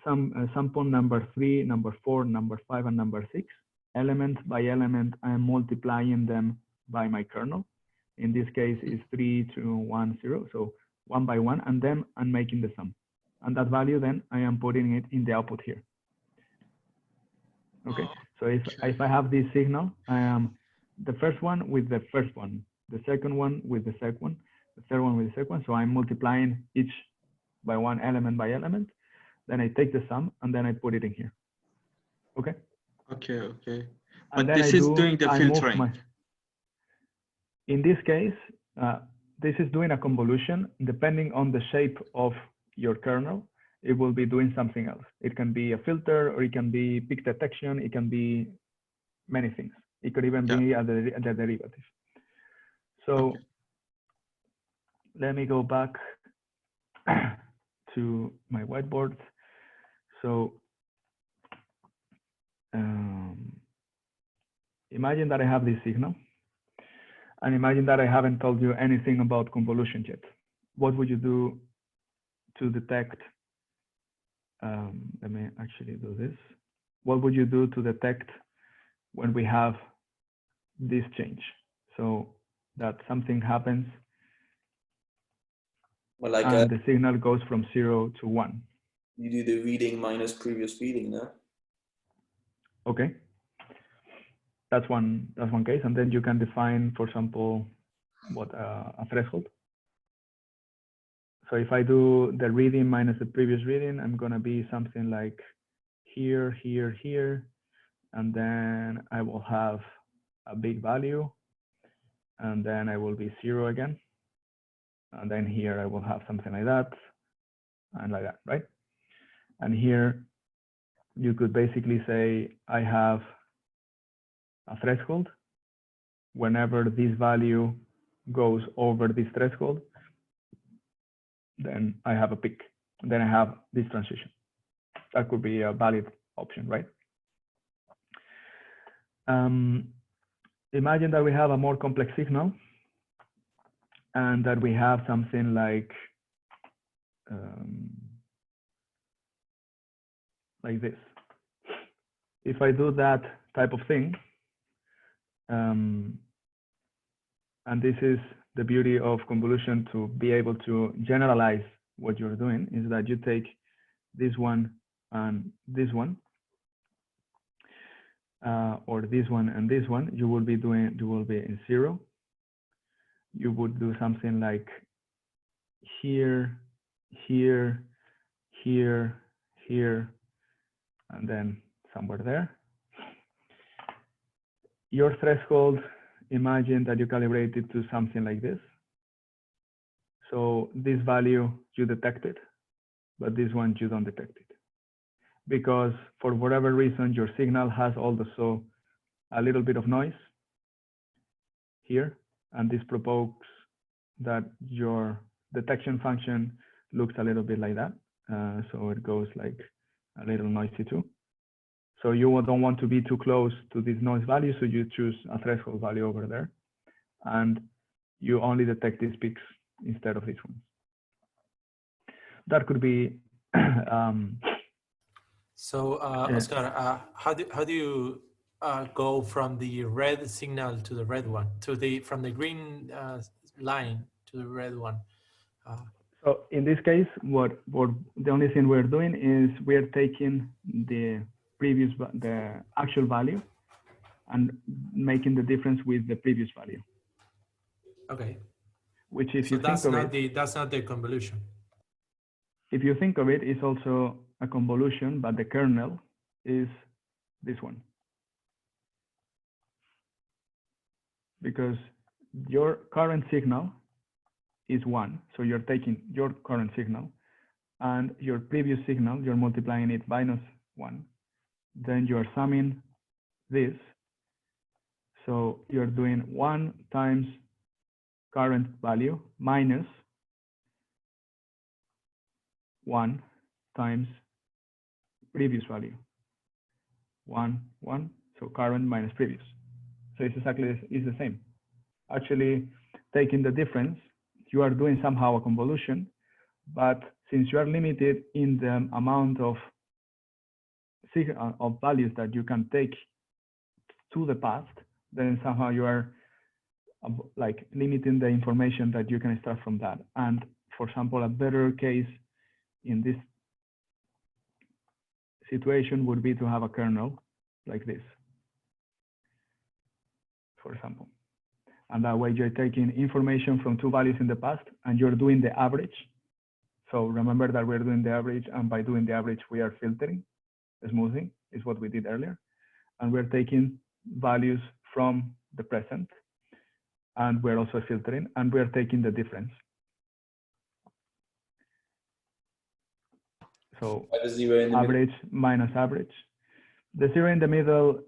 some sample number 3, number 4, number 5, and number 6. Element by element, I'm multiplying them by my kernel. In this case, it's 3, 2, 1, 0. So one by one, and then I'm making the sum. And that value, then I am putting it in the output here. Okay, so if I have this signal, I am the first one with the first one, the second one with the second one, the third one with the second one. So I'm multiplying each by one element by element. Then I take the sum and then I put it in here. Okay. Okay, okay. And But then this is doing the filtering. In this case, this is doing a convolution. Depending on the shape of your kernel, it will be doing something else. It can be a filter, or it can be peak detection. It can be many things. It could even be the derivative. So let me go back to my whiteboard. So imagine that I have this signal, and imagine that I haven't told you anything about convolution yet. What would you do to detect? Let me actually do this. What would you do to detect when we have this change? So that something happens, well, like and the signal goes from 0 to 1. You do the reading minus previous reading, no? Okay. That's one case, and then you can define, for example, what a threshold. So if I do the reading minus the previous reading, I'm gonna be something like here, here, here, and then I will have a big value, and then I will be 0 again, and then here I will have something like that, and like that, right? And here you could basically say I have a threshold. Whenever this value goes over this threshold, then I have a peak. Then I have this transition. That could be a valid option, right? Imagine that we have a more complex signal, and that we have something like this. If I do that type of thing, and this is the beauty of convolution, to be able to generalize what you're doing, is that you take this one and this one, or this one and this one, you will be in 0. You would do something like here, here, here, here, and then somewhere there. Your threshold, imagine that you calibrate it to something like this. So this value you detect it, but this one you don't detect it, because for whatever reason your signal has also a little bit of noise here, and this provokes that your detection function looks a little bit like that. So it goes like a little noisy too. So you don't want to be too close to this noise value, so you choose a threshold value over there, and you only detect these peaks instead of these ones. That could be. So Óscar, how do you go from the red signal to the red one, from the green line to the red one? So in this case, what the only thing we're doing is we're taking the actual value and making the difference with the previous value. Okay. Which, if so you think of it, that's not the convolution. If you think of it, it's also a convolution, but the kernel is this one. Because your current signal is 1, so you're taking your current signal, and your previous signal, you're multiplying it minus 1. Then you're summing this. So you're doing 1 times current value minus 1 times previous value. 1, 1, so current minus previous. So it's the same. Actually, taking the difference, you are doing somehow a convolution, but since you are limited in the amount of values that you can take to the past, then somehow you are like limiting the information that you can extract from that. And for example, a better case in this situation would be to have a kernel like this, for example. And that way you're taking information from two values in the past and you're doing the average. So remember that we're doing the average, and by doing the average, we are filtering. Smoothing is what we did earlier. And we're taking values from the present, and we're also filtering, and we're taking the difference. So average minus average. The zero in the middle,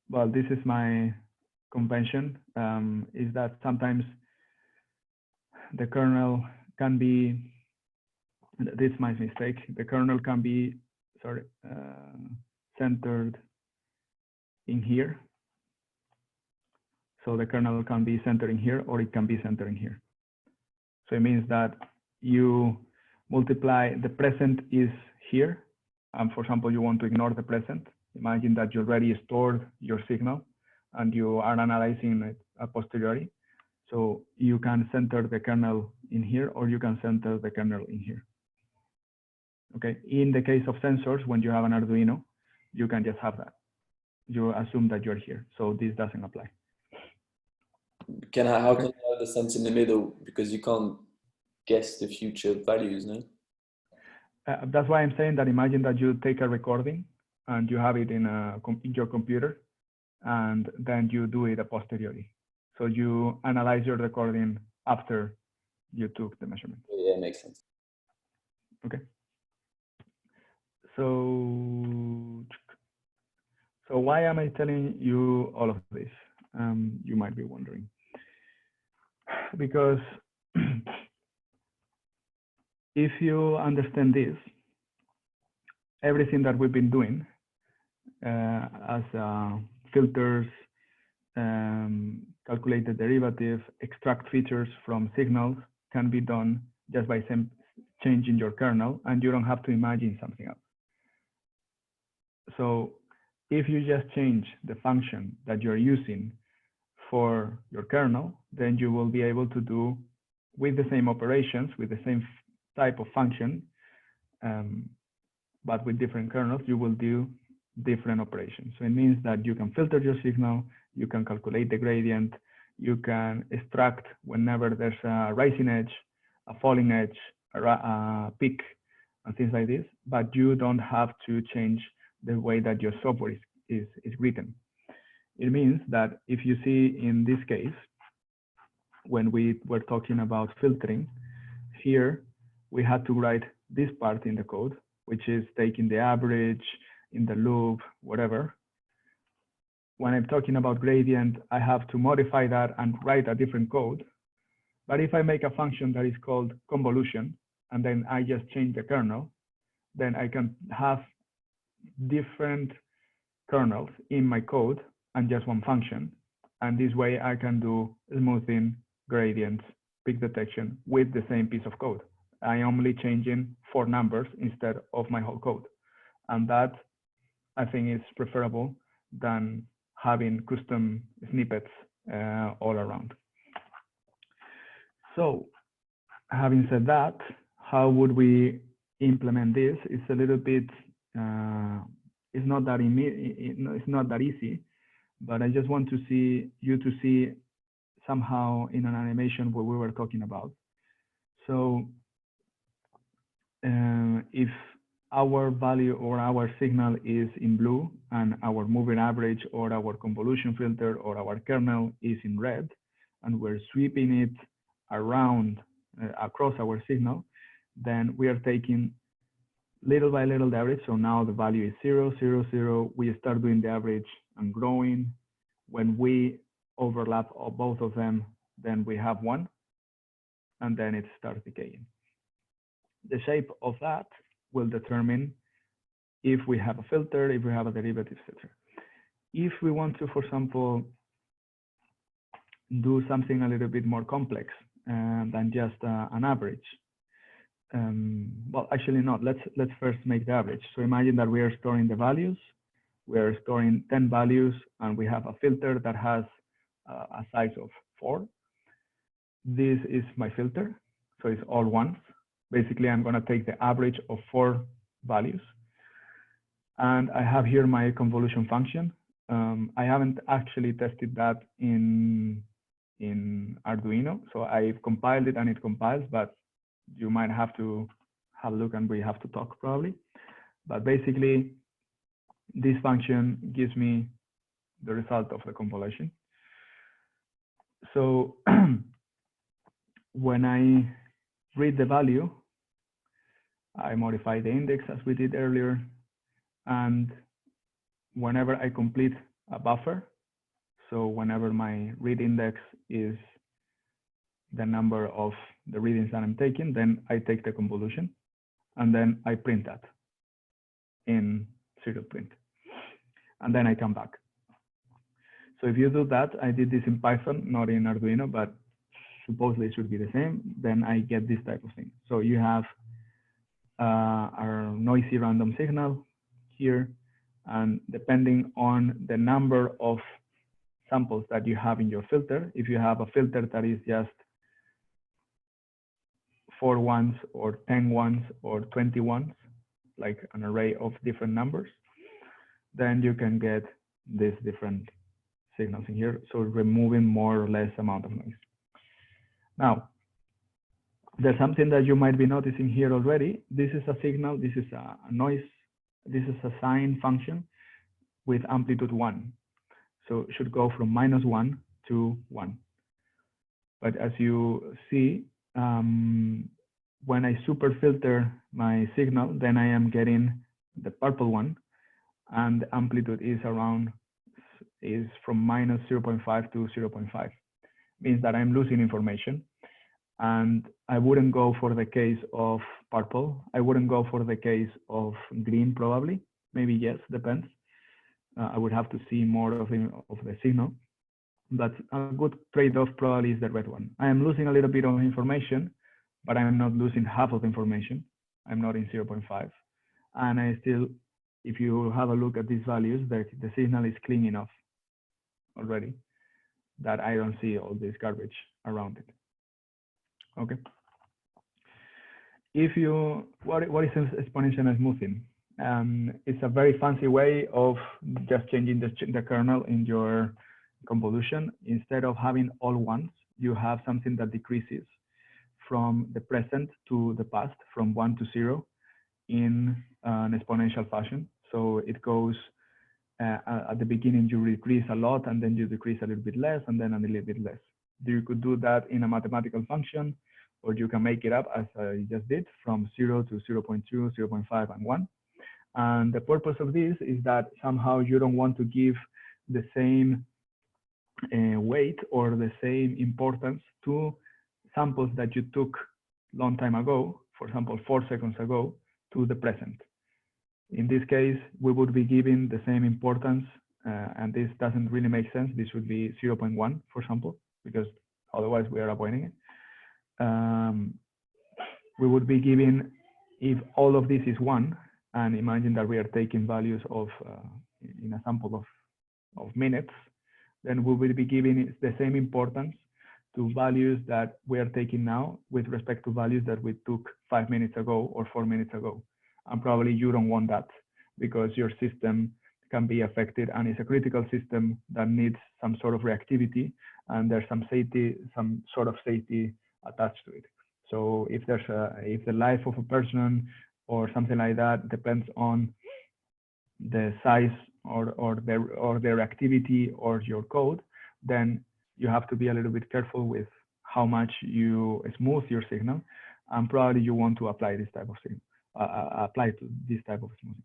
well, this is my convention, is that sometimes the kernel can be, this is my mistake, the kernel can be, sorry, centered in here. So the kernel can be centering here, or it can be centering here. So it means that you multiply, the present is here. And for example, you want to ignore the present. Imagine that you already stored your signal and you are analyzing it a posteriori. So you can center the kernel in here, or you can center the kernel in here. Okay, in the case of sensors, when you have an Arduino, you can just have that. You assume that you're here. So this doesn't apply. How can you have the sense in the middle? Because you can't guess the future values, no? That's why I'm saying that imagine that you take a recording and you have it in your computer, and then you do it a posteriori. So you analyze your recording after you took the measurement. Yeah, it makes sense. Okay. So why am I telling you all of this? You might be wondering. Because if you understand this, everything that we've been doing as filters, calculate the derivative, extract features from signals can be done just by changing your kernel, and you don't have to imagine something else. So if you just change the function that you're using for your kernel, then you will be able to do with the same operations, with the same type of function, but with different kernels, you will do different operations. So it means that you can filter your signal, you can calculate the gradient, you can extract whenever there's a rising edge, a falling edge, a peak, and things like this, but you don't have to change the way that your software is written. It means that if you see in this case, when we were talking about filtering, here we had to write this part in the code, which is taking the average in the loop, whatever. When I'm talking about gradient, I have to modify that and write a different code. But if I make a function that is called convolution, and then I just change the kernel, then I can have different kernels in my code and just one function. And this way I can do smoothing, gradients, peak detection with the same piece of code. I am only changing 4 numbers instead of my whole code. And that, I think, is preferable than having custom snippets all around. So having said that, how would we implement this? It's a little bit, it's not that easy, but I just want to see you to see somehow in an animation what we were talking about. So if our value or our signal is in blue and our moving average or our convolution filter or our kernel is in red, and we're sweeping it around across our signal, then we are taking little by little the average. So now the value is 0, 0, 0. We start doing the average and growing. When we overlap both of them, then we have 1, and then it starts decaying. The shape of that will determine if we have a filter, if we have a derivative filter. If we want to, for example, do something a little bit more complex than just an average, well, actually not. Let's first make the average. So imagine that we are storing the values. We are storing 10 values, and we have a filter that has a size of 4. This is my filter. so it's all ones. Basically, I'm going to take the average of 4 values. And I have here my convolution function. I haven't actually tested that in Arduino. So I've compiled it and it compiles, but you might have to have a look and we have to talk probably. But basically, this function gives me the result of the convolution. So when I read the value, I modify the index as we did earlier. And whenever I complete a buffer, so whenever my read index is the number of the readings that I'm taking, then I take the convolution and then I print that in serial print. And then I come back. So if you do that, I did this in Python, not in Arduino, but supposedly it should be the same, then I get this type of thing. So you have our noisy random signal here, and depending on the number of samples that you have in your filter, if you have a filter that is just 4 ones or 10 ones or 20 ones, like an array of different numbers, then you can get these different signals in here, so removing more or less amount of noise. Now, there's something that you might be noticing here already. This is a signal, this is a noise, this is a sine function with amplitude 1. So it should go from -1 to 1. But as you see, when I super filter my signal, then I am getting the purple one, and the amplitude is from -0.5 to 0.5. Means that I'm losing information. And I wouldn't go for the case of purple. I wouldn't go for the case of green, probably. Maybe yes, depends. I would have to see more of the signal. But a good trade-off probably is the red one. I am losing a little bit of information, but I'm not losing half of the information. I'm not in 0.5. And I still, if you have a look at these values, the signal is clean enough already that I don't see all this garbage around it. Okay. If you, what is exponential smoothing? It's a very fancy way of just changing the kernel in your convolution. Instead of having all ones, you have something that decreases from the present to the past, from 1 to 0 in an exponential fashion. So it goes, at the beginning, you decrease a lot, and then you decrease a little bit less, and then a little bit less. You could do that in a mathematical function, or you can make it up as I just did, from 0 to 0.2, 0.5, and 1. And the purpose of this is that somehow you don't want to give the same weight or the same importance to samples that you took long time ago, for example, 4 seconds ago, to the present. In this case, we would be giving the same importance, and this doesn't really make sense. This would be 0.1, for example, because otherwise we are avoiding it. We would be giving, if all of this is 1, and imagine that we are taking values of, in a sample of minutes, then we will be giving the same importance to values that we are taking now with respect to values that we took 5 minutes ago or 4 minutes ago. And probably you don't want that because your system can be affected, and it's a critical system that needs some sort of reactivity, and there's some safety, some sort of safety attached to it. So if the life of a person or something like that depends on the size or their activity or your code, then you have to be a little bit careful with how much you smooth your signal, and probably you want to apply this type of signal, apply to this type of smoothing.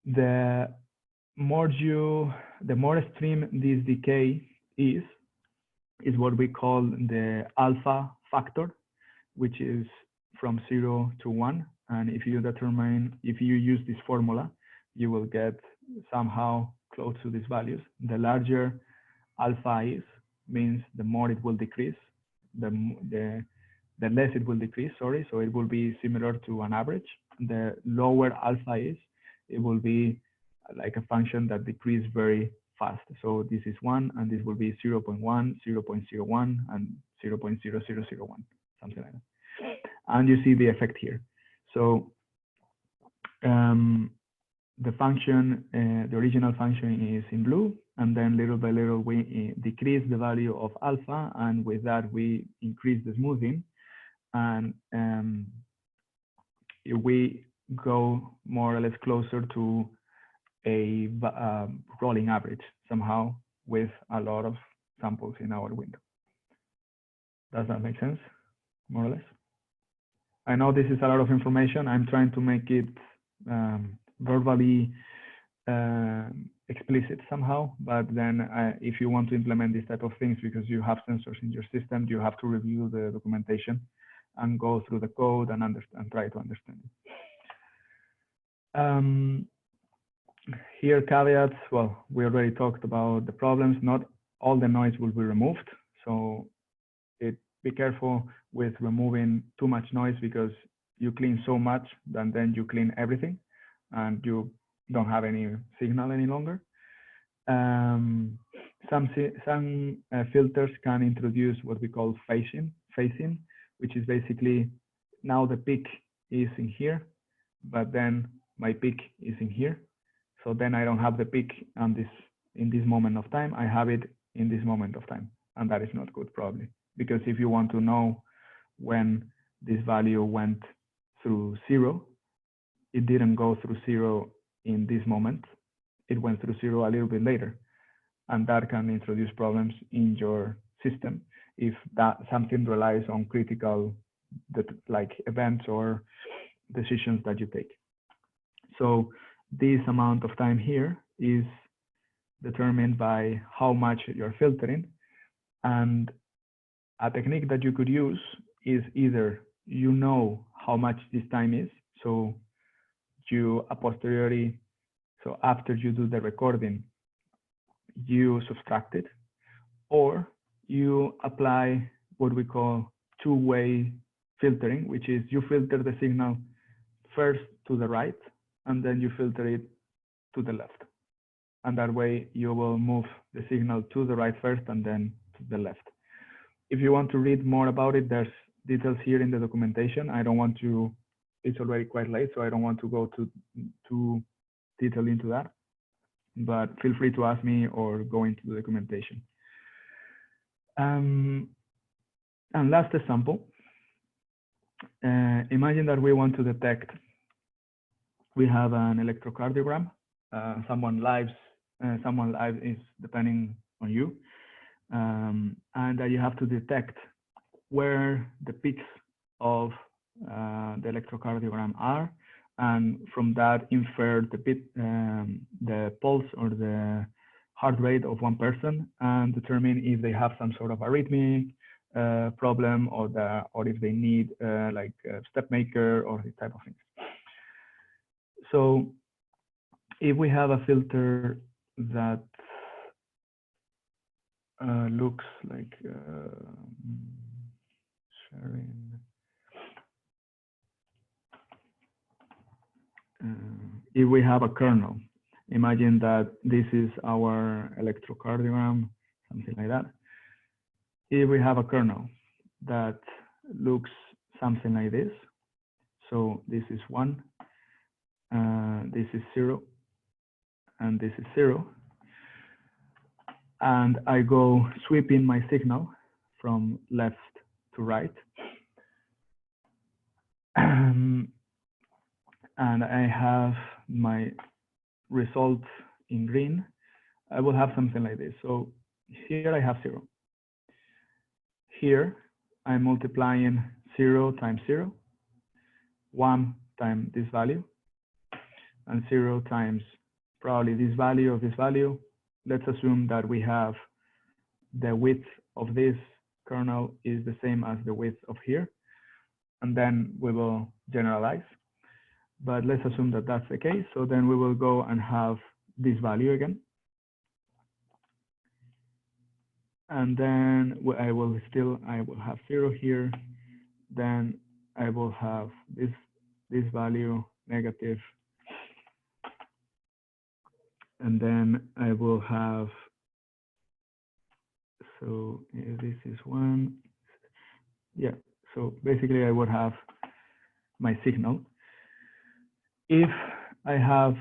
The more extreme this decay is what we call the alpha factor, which is from 0 to 1. And if you use this formula, you will get somehow close to these values. The larger alpha is, means the more it will decrease, the less it will decrease, sorry. So it will be similar to an average. The lower alpha is, it will be like a function that decreases very fast. So this is 1, and this will be 0.1, 0.01, and 0.0001, something like that. And you see the effect here. So the function, the original function is in blue, and then little by little we decrease the value of alpha, and with that we increase the smoothing, and we go more or less closer to a rolling average somehow with a lot of samples in our window. Does that make sense, more or less? I know this is a lot of information. I'm trying to make it verbally explicit somehow, but then if you want to implement these type of things because you have sensors in your system, you have to review the documentation and go through the code and understand, try to understand it. Here caveats, well, we already talked about the problems. Not all the noise will be removed, so be careful with removing too much noise, because you clean so much and then you clean everything and you don't have any signal any longer. Some filters can introduce what we call phasing, which is basically now the peak is in here, but then my peak is in here. So then I don't have the peak on in this moment of time. I have it in this moment of time, and that is not good probably, because if you want to know when this value went through 0, it didn't go through 0 in this moment. It went through 0 a little bit later, and that can introduce problems in your system if that something relies on critical like events or decisions that you take. So this amount of time here is determined by how much you're filtering, and a technique that you could use is either you know how much this time is, so you a posteriori, so after you do the recording, you subtract it, or you apply what we call two-way filtering, which is you filter the signal first to the right, and then you filter it to the left. And that way you will move the signal to the right first and then to the left. If you want to read more about it, there's details here in the documentation. I don't want to, it's already quite late, so I don't want to go too detailed into that, but feel free to ask me or go into the documentation. And last example, imagine that we want to detect, we have an electrocardiogram, someone live is depending on you, and that you have to detect where the peaks of the electrocardiogram are, and from that infer the pulse or the heart rate of one person, and determine if they have some sort of arrhythmic problem, or if they need like a step maker or this type of things. So if we have a filter that looks like sharing, if we have a kernel, imagine that this is our electrocardiogram, something like that. If we have a kernel that looks something like this, so this is 1, this is 0, and this is 0, and I go sweeping my signal from left to right, and I have my results in green, I will have something like this. So here I have 0. Here I'm multiplying 0 times 0, 1 times this value, and 0 times probably this value of this value. Let's assume that we have the width of this kernel is the same as the width of here, and then we will generalize. But let's assume that that's the case. So then we will go and have this value again. And then I will have 0 here. Then I will have this value negative And then I will have, so this is one. Yeah, so basically I would have my signal. If I have,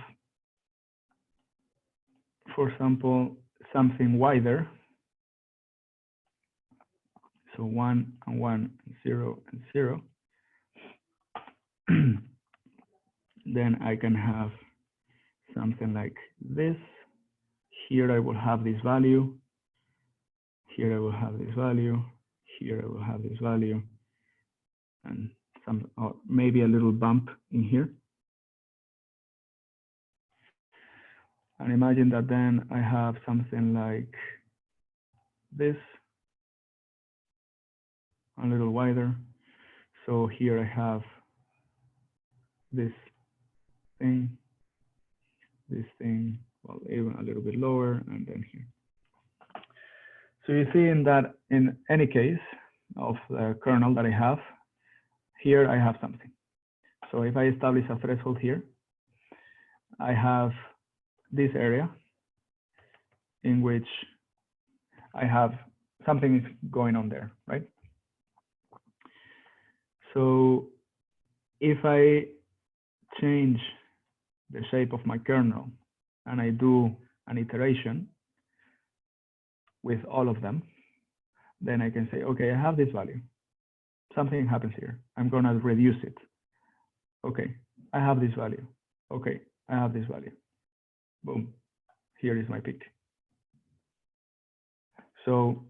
for example, something wider, so 1 and 1, 0 and 0, then I can have something like this. Here I will have this value. Here I will have this value. Here I will have this value. And some, or maybe a little bump in here. And imagine that then I have something like this, a little wider. So here I have this thing, well, even a little bit lower, and then here. So you see in that, in any case of the kernel that I have, here I have something. So if I establish a threshold here, I have this area in which I have something is going on there, right? So if I change the shape of my kernel and I do an iteration with all of them, then I can say, okay, I have this value. Something happens here. I'm going to reduce it. Okay, I have this value. Okay, I have this value. Boom, here is my peak. So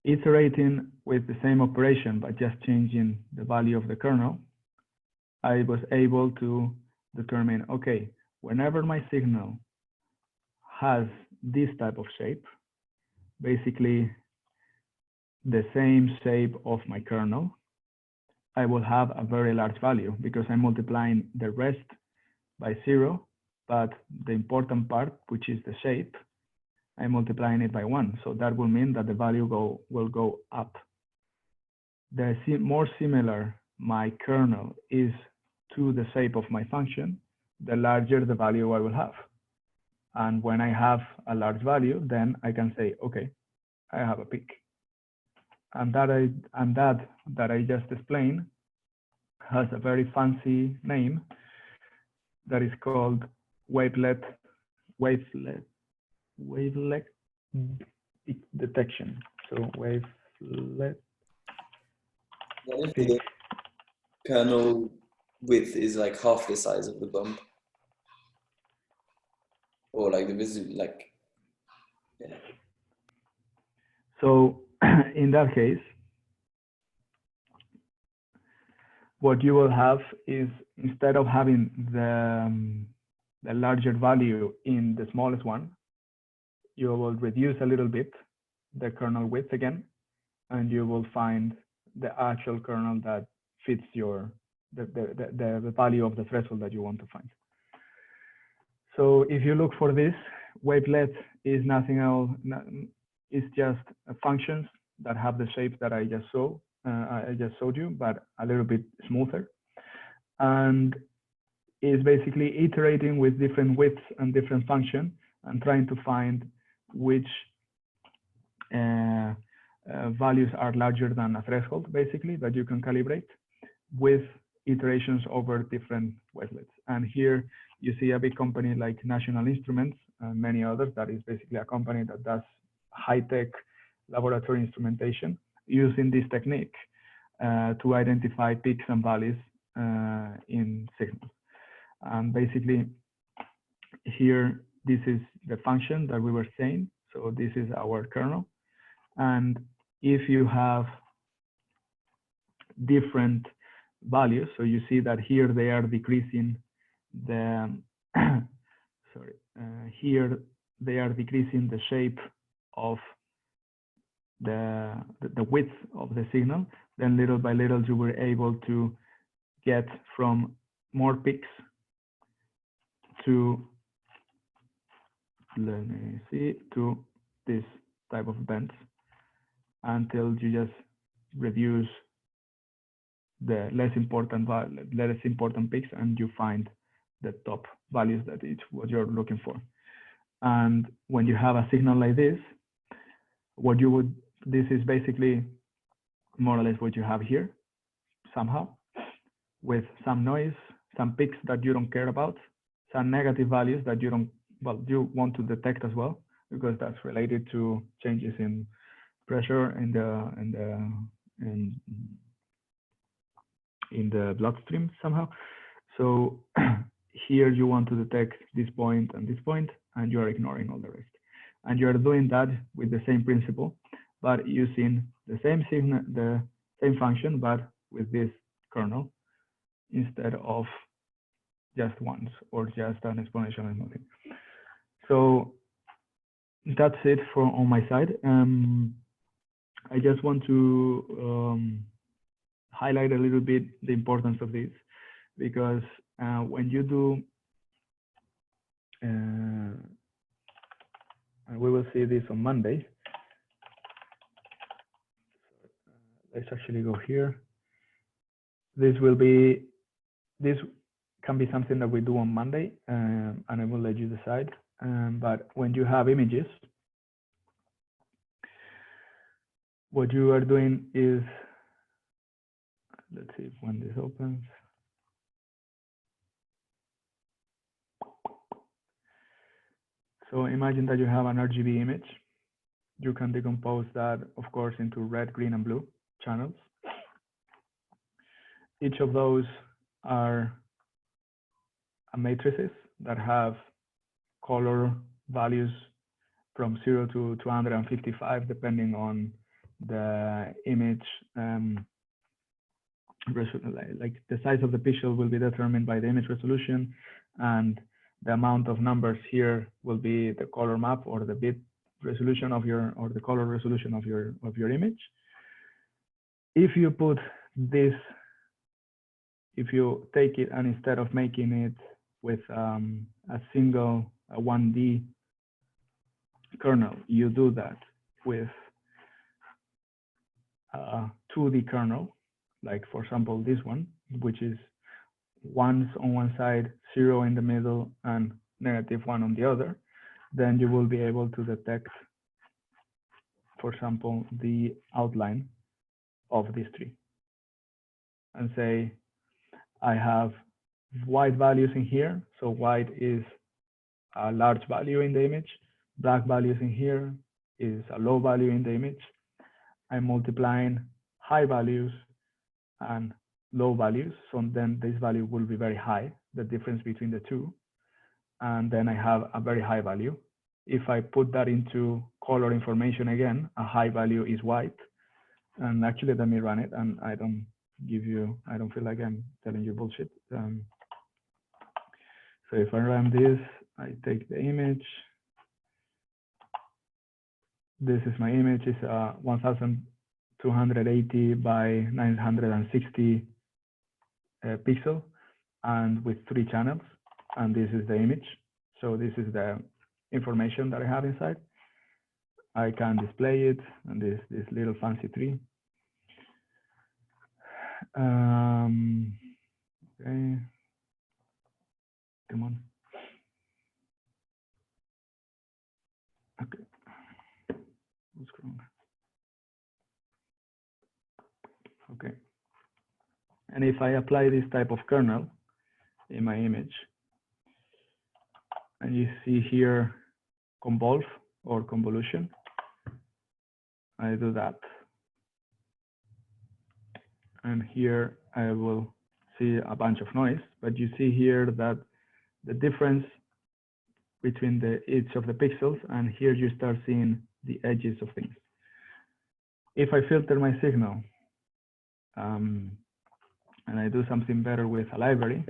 iterating with the same operation, but just changing the value of the kernel, I was able to determine, okay, whenever my signal has this type of shape, basically the same shape of my kernel, I will have a very large value because I'm multiplying the rest by 0, but the important part, which is the shape, I'm multiplying it by 1. So that will mean that the value will go up. The more similar my kernel is to the shape of my function, the larger the value I will have. And when I have a large value, then I can say, okay, I have a peak. And that I just explained has a very fancy name that is called wavelet detection. So wavelet What if peak. the kernel width is like half the size of the bump? Or like the visible, like, yeah. So in that case, what you will have is, instead of having the larger value in the smallest one, you will reduce a little bit the kernel width again, and you will find the actual kernel that fits your the value of the threshold that you want to find. So if you look for this, wavelet is nothing else. It's just functions that have the shape that I just showed you, but a little bit smoother, and is basically iterating with different widths and different functions and trying to find which values are larger than a threshold, basically, that you can calibrate with iterations over different wavelets. And here you see a big company like National Instruments and many others. That is basically a company that does high-tech laboratory instrumentation using this technique to identify peaks and valleys in signals. And basically here, this is the function that we were saying. So this is our kernel. And if you have different values, so you see that here they are decreasing the, here they are decreasing the shape of the width of the signal, then little by little you were able to get from more peaks to, let me see, to this type of bends, until you just reduce the less important peaks and you find the top values that it's what you're looking for. And when you have a signal like this, this is basically more or less what you have here somehow, with some noise, some peaks that you don't care about, some negative values that you don't, well, you want to detect as well, because that's related to changes in pressure in the bloodstream somehow. So here you want to detect this point, and you are ignoring all the rest. And you are doing that with the same principle, but using the same signal, the same function, but with this kernel instead of just once or just an exponential and nothing. So that's it on my side. I just want to highlight a little bit the importance of this, because when you do, and we will see this on Monday. Let's actually go here. This can be something that we do on Monday, and I will let you decide. But when you have images, what you are doing is, let's see when this opens. So imagine that you have an RGB image. You can decompose that, of course, into red, green, and blue channels. Each of those are matrices that have color values from 0 to 255, depending on the image. Like the size of the pixel will be determined by the image resolution, and the amount of numbers here will be the color map or the bit resolution of your, or the color resolution of your image. If you put this, if you take it and instead of making it with a single 1D kernel, you do that with a 2D kernel, like for example this one, which is ones on one side, 0 in the middle, and -1 on the other, then you will be able to detect, for example, the outline of these three, and say, I have white values in here, so white is a large value in the image, black values in here is a low value in the image. I'm multiplying high values and low values, so then this value will be very high, the difference between the two, and then I have a very high value. If I put that into color information again, a high value is white, and actually let me run it, and I don't feel like I'm telling you bullshit. So if I run this, I take the image. This is my image, it's 1280 by 960 pixel, and with 3 channels, and this is the image. So this is the information that I have inside. I can display it, and this little fancy tree. Okay, come on. Okay, what's wrong? Okay, and if I apply this type of kernel in my image, and you see here convolve or convolution, I do that, and here I will see a bunch of noise, but you see here that the difference between each of the pixels, and here you start seeing the edges of things. If I filter my signal, and I do something better with a library,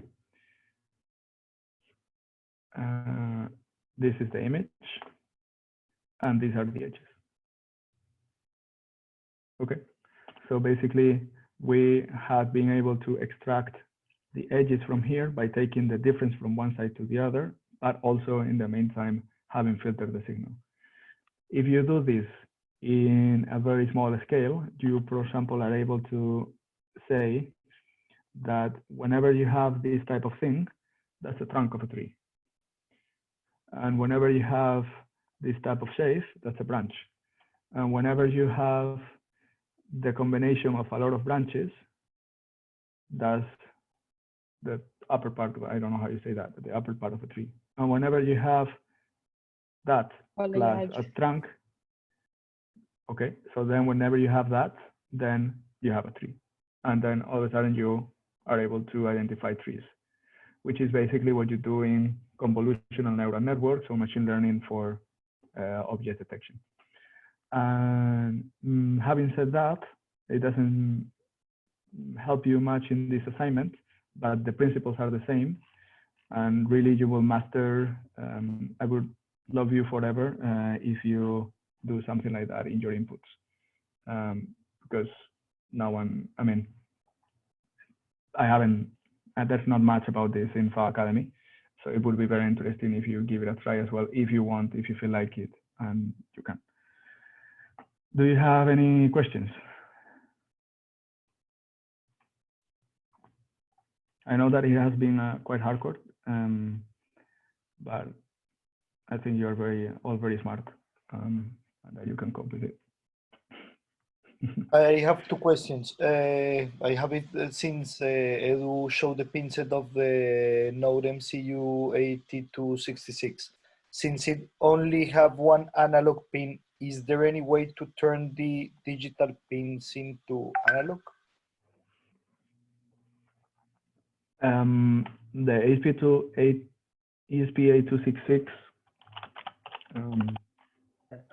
this is the image, and these are the edges. Okay, so basically we have been able to extract the edges from here by taking the difference from one side to the other, but also in the meantime having filtered the signal. If you do this in a very small scale, you, for example, are able to say that whenever you have this type of thing, that's the trunk of a tree. And whenever you have this type of shape, that's a branch. And whenever you have the combination of a lot of branches, that's the upper part of, I don't know how you say that, the upper part of a tree. And whenever you have that plus a trunk, okay, so then whenever you have that, then you have a tree. And then all of a sudden you are able to identify trees, which is basically what you do in convolutional neural networks or machine learning for object detection. And having said that, it doesn't help you much in this assignment, but the principles are the same. And really you will master, I would love you forever if you do something like that in your inputs. Because no one, I mean, I haven't, there's not much about this in FAO Academy. So it would be very interesting if you give it a try as well, if you want, if you feel like it, and you can. Do you have any questions? I know that it has been quite hardcore, but I think you're all very smart, and that you can cope with it. I have two questions. I have it since Edu showed the pin set of the node MCU 8266. Since it only have one analog pin, is there any way to turn the digital pins into analog? The ESP8266.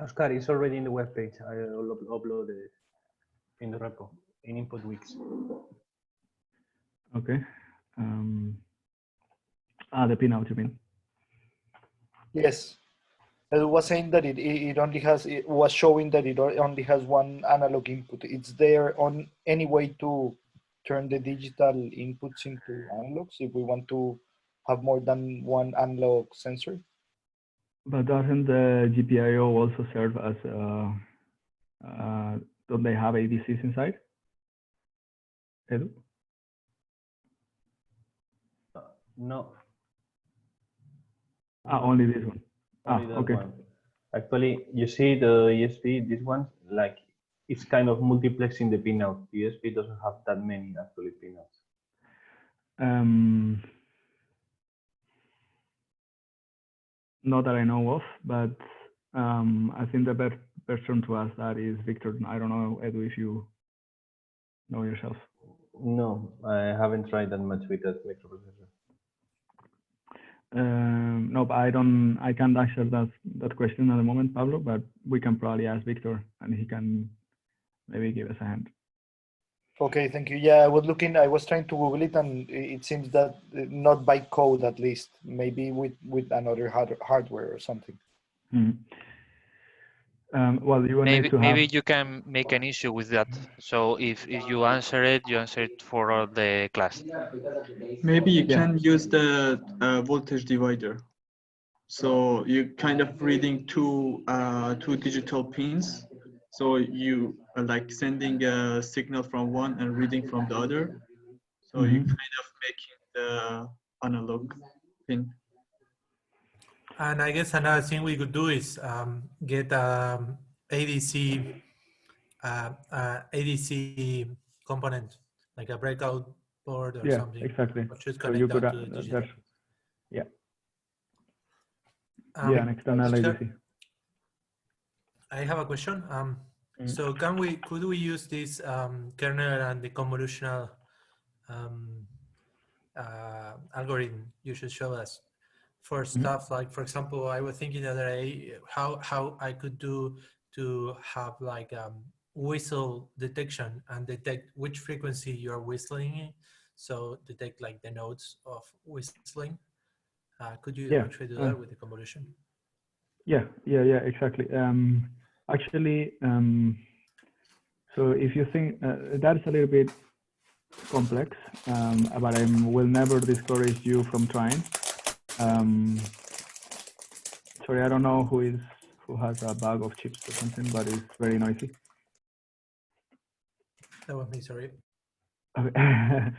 Óscar, it's already in the web page. I uploaded it in the repo in input weeks. Okay. The pinout, you mean? Yes. It was saying that it only has, it was showing that it only has one analog input. It's there on any way to turn the digital inputs into analogs if we want to have more than one analog sensor. But doesn't the GPIO also serve as, don't they have ADCs inside? Edu? No. Only this one. Only that okay. one. Actually, you see the ESP, this one, like it's kind of multiplexing the pinout. The ESP doesn't have that many actually pinouts. Not that I know of, but I think the best person to ask that is Victor. I don't know, Edu, if you know yourself. No, I haven't tried that much with that microprocessor. No, but I can't answer that question at the moment, Pablo, but we can probably ask Victor and he can maybe give us a hand. Okay, thank you. Yeah, I was trying to Google it, and it seems that not by code, at least, maybe with another hardware or something. Mm-hmm. Well, you will need to maybe have... you can make an issue with that. So if you answer it, you answer it for all the class. Maybe you can use the voltage divider. So you kind of reading two digital pins. So you are like sending a signal from one and reading from the other. So you kind of making the analog pin. And I guess another thing we could do is get ADC component, like a breakout board or something. Exactly. Just So connect you could, that to the digital. yeah, an external ADC. I have a question. So could we use this kernel and the convolutional algorithm you should show us for stuff like, for example, I was thinking the other day how I could do to have like whistle detection and detect which frequency you're whistling in. So detect like the notes of whistling. Could you actually do that with the convolution? Yeah, exactly. Actually, so if you think that's a little bit complex, but I will never discourage you from trying. Sorry, I don't know who has a bag of chips or something, but it's very noisy. That was me, sorry. Okay.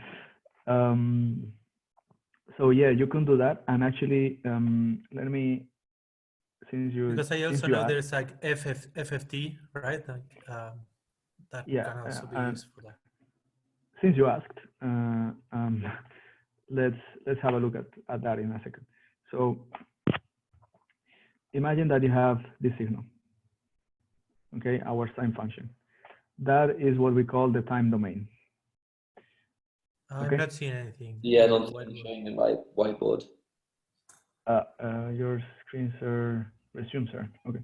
So yeah, you can do that. And actually, let me, Because I also you know asked, there's like FFT, right? Like that yeah, can also be and used for that. since you asked, let's have a look at that in a second. So imagine that you have this signal, okay, our sine function. That is what we call the time domain. I'm not seeing anything. Yeah, I on don't the think I'm whiteboard. showing the right whiteboard. Your screens are resumed, sir. Okay,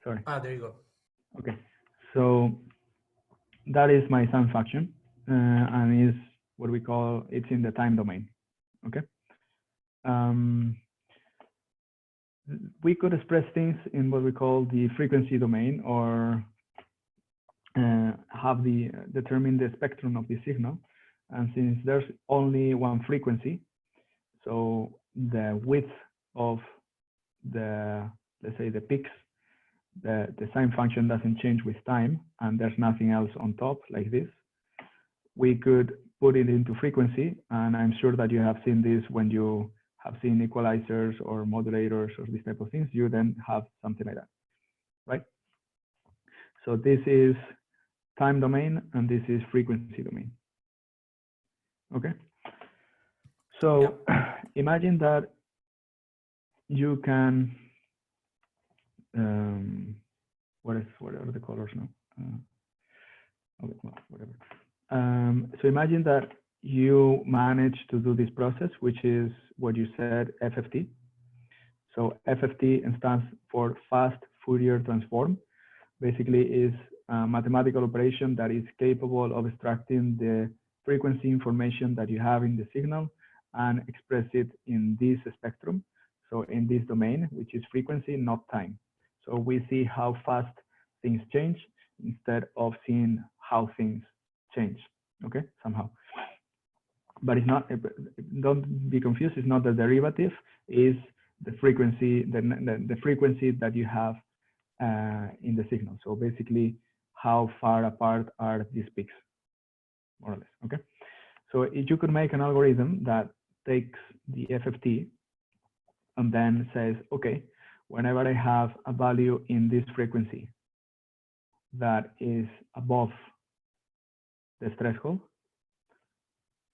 sorry. Ah, there you go. Okay, so that is my sine function, and is what we call, it's in the time domain. Okay. We could express things in what we call the frequency domain, or have determine the spectrum of the signal. And since there's only one frequency, so the width of let's say the peaks, the sine function doesn't change with time, and there's nothing else on top like this. We could put it into frequency, and I'm sure that you have seen this when you have seen equalizers or modulators or these type of things. You then have something like that, right? So this is time domain, and this is frequency domain. Okay. So imagine that you can, what are the colors now? Okay, well, whatever. So imagine that you manage to do this process, which is what you said, FFT. So FFT stands for fast Fourier transform. Basically is a mathematical operation that is capable of extracting the frequency information that you have in the signal and express it in this spectrum. So in this domain, which is frequency, not time. So we see how fast things change instead of seeing how things change, okay, somehow. But it's not, don't be confused, it's not the derivative, is the frequency, the frequency that you have in the signal. So basically, how far apart are these peaks, more or less, okay? So if you could make an algorithm that takes the FFT and then says, okay, whenever I have a value in this frequency that is above the threshold,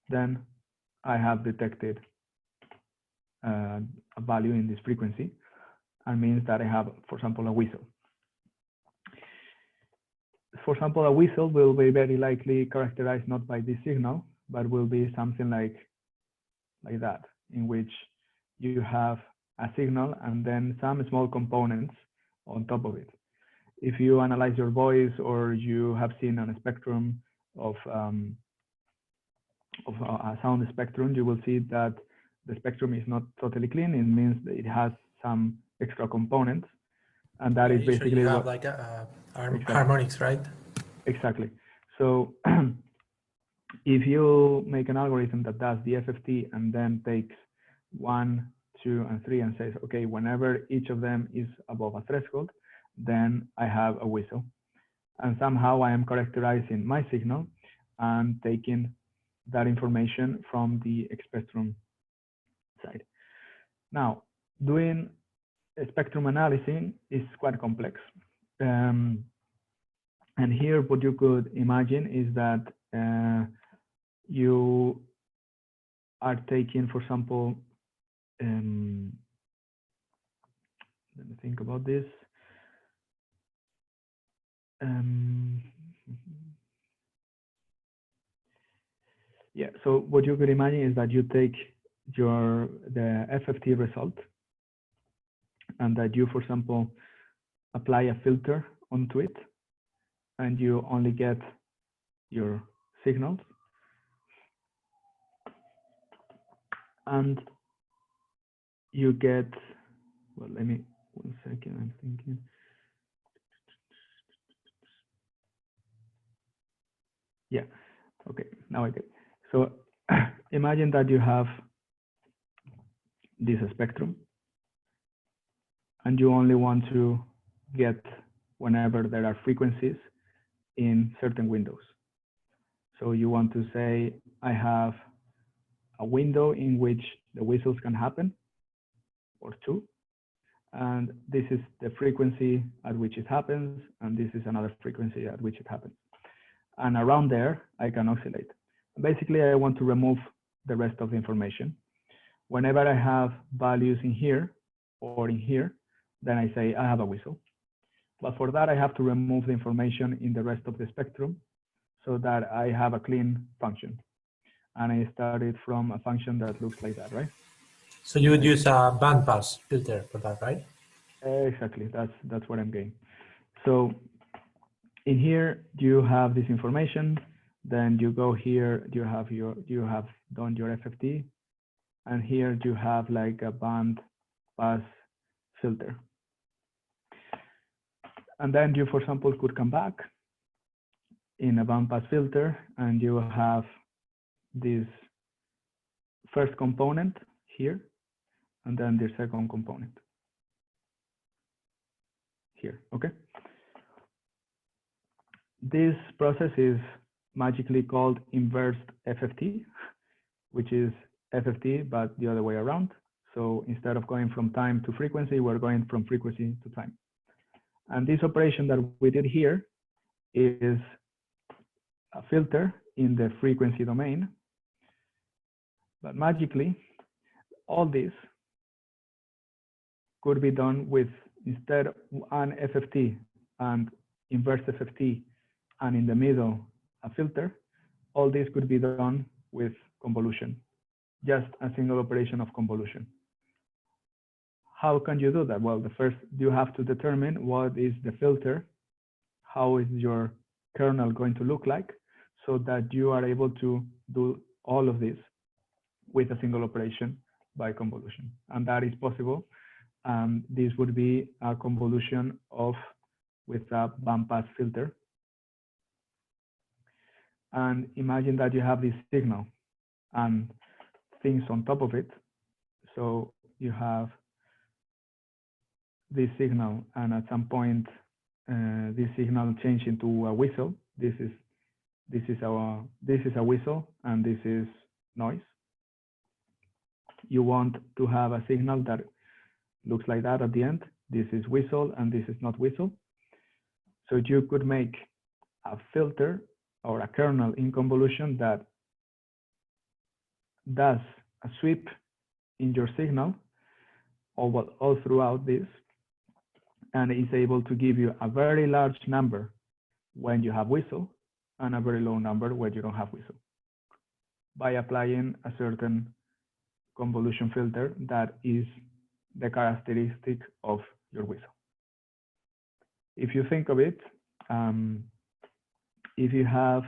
then I have detected a value in this frequency, and means that I have, for example, a whistle. For example, a whistle will be very likely characterized not by this signal, but will be something like that, in which you have a signal and then some small components on top of it. If you analyze your voice, or you have seen on a spectrum of a sound spectrum, you will see that the spectrum is not totally clean. It means that it has some extra components, and that is basically you have what, like exactly. Harmonics, right? Exactly. So if you make an algorithm that does the FFT and then takes 1, 2, and 3 and says, okay, whenever each of them is above a threshold, then I have a whistle. And somehow I am characterizing my signal and taking that information from the spectrum side. Now, doing a spectrum analysis is quite complex. And here, what you could imagine is that you are taking, for example, let me think about this. Yeah, so what you could imagine is that you take the FFT result, and that you, for example, apply a filter onto it, and you only get your signals. And you get, well, let me, 1 second, I'm thinking. Yeah, okay, now I get it. So imagine that you have this spectrum, and you only want to get whenever there are frequencies in certain windows. So you want to say, I have a window in which the whistles can happen, or two. And this is the frequency at which it happens, and this is another frequency at which it happens. And around there, I can oscillate. Basically, I want to remove the rest of the information. Whenever I have values in here or in here, then I say I have a whistle. But for that, I have to remove the information in the rest of the spectrum so that I have a clean function. And I started from a function that looks like that, right? So you would use a bandpass filter for that, right? Exactly, that's what I'm getting. So in here, you have this information. Then you go here, you have done your FFT, and here you have like a band pass filter. And then you, for example, could come back in a bandpass filter, and you have this first component here, and then the second component here, okay? This process is magically called inverse FFT, which is FFT, but the other way around. So instead of going from time to frequency, we're going from frequency to time. And this operation that we did here is a filter in the frequency domain. But magically, all this could be done with, instead of an FFT and inverse FFT, and in the middle, a filter, all this could be done with convolution, just a single operation of convolution. How can you do that? Well, the first, you have to determine what is the filter, how is your kernel going to look like, so that you are able to do all of this with a single operation by convolution. And that is possible. This would be a convolution with a bandpass filter. And imagine that you have this signal and things on top of it. So you have this signal, and at some point, this signal changes into a whistle. This is a whistle, and this is noise. You want to have a signal that looks like that at the end. This is whistle, and this is not whistle. So you could make a filter or a kernel in convolution that does a sweep in your signal all throughout this, and is able to give you a very large number when you have whistle and a very low number when you don't have whistle, by applying a certain convolution filter that is the characteristic of your whistle. If you think of it, if you have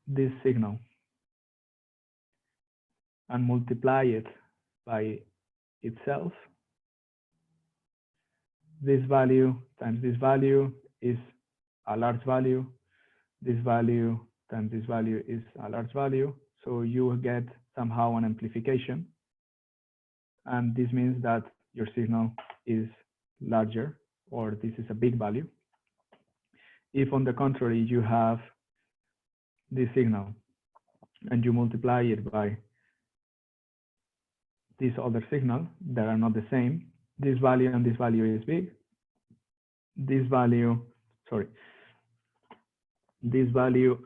this signal and multiply it by itself, this value times this value is a large value. This value times this value is a large value. So you will get somehow an amplification. And this means that your signal is larger, or this is a big value. If on the contrary, you have this signal and you multiply it by this other signal that are not the same, this value and this value is big. This value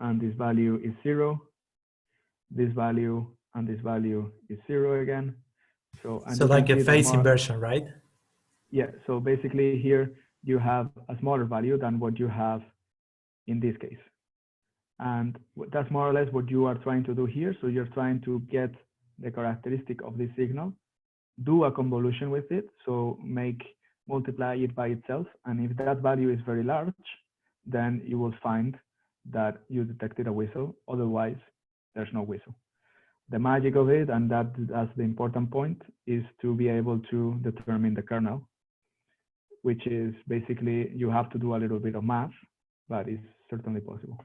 and this value is 0. This value and this value is 0 again. So like a phase inversion, right? Yeah, so basically here you have a smaller value than what you have in this case. And that's more or less what you are trying to do here. So you're trying to get the characteristic of this signal, do a convolution with it, so multiply it by itself. And if that value is very large, then you will find that you detected a whistle. Otherwise, there's no whistle. The magic of it, and that's the important point, is to be able to determine the kernel, which is basically, you have to do a little bit of math, but it's certainly possible.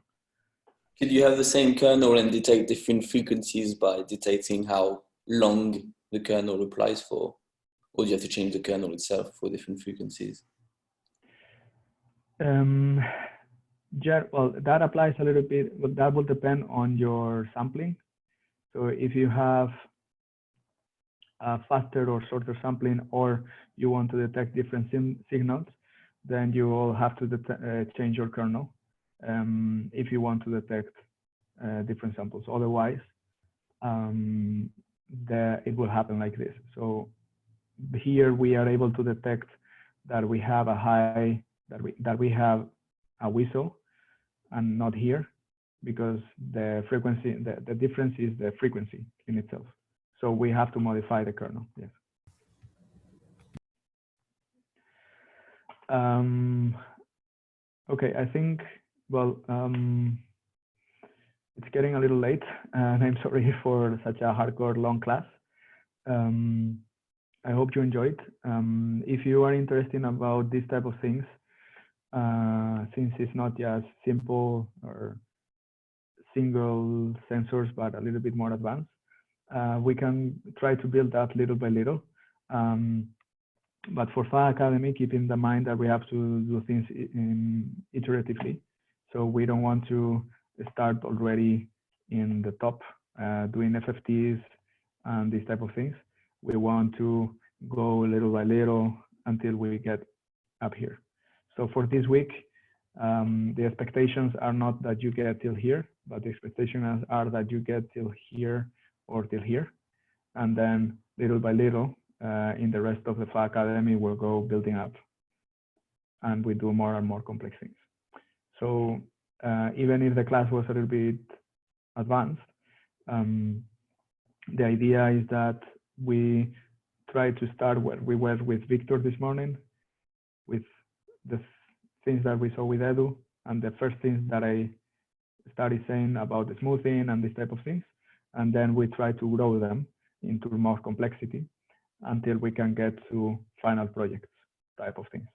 Could you have the same kernel and detect different frequencies by detecting how long the kernel applies for? Or do you have to change the kernel itself for different frequencies? Yeah, well, that applies a little bit, but that will depend on your sampling. So if you have a faster or shorter sampling, or you want to detect different signals, then you will have to change your kernel if you want to detect different samples. Otherwise, it will happen like this. So here we are able to detect that we have a high, that we have a whistle, and not here, because the frequency, the difference is the frequency in itself. So we have to modify the kernel. Yes. Okay, I think, well, it's getting a little late, and I'm sorry for such a hardcore long class. I hope you enjoyed. If you are interested about this type of things, since it's not just simple or single sensors, but a little bit more advanced, we can try to build that little by little. But for FA Academy, keep in the mind that we have to do things iteratively. So we don't want to start already in the top doing FFTs and these type of things. We want to go little by little until we get up here. So for this week, the expectations are not that you get till here, but the expectations are that you get till here or till here. And then little by little, in the rest of the FA Academy, we'll go building up, and we do more and more complex things. So even if the class was a little bit advanced, the idea is that we try to start where we were with Victor this morning, with the things that we saw with Edu, and the first things that I started saying about the smoothing and this type of things. And then we try to grow them into more complexity until we can get to final projects type of things.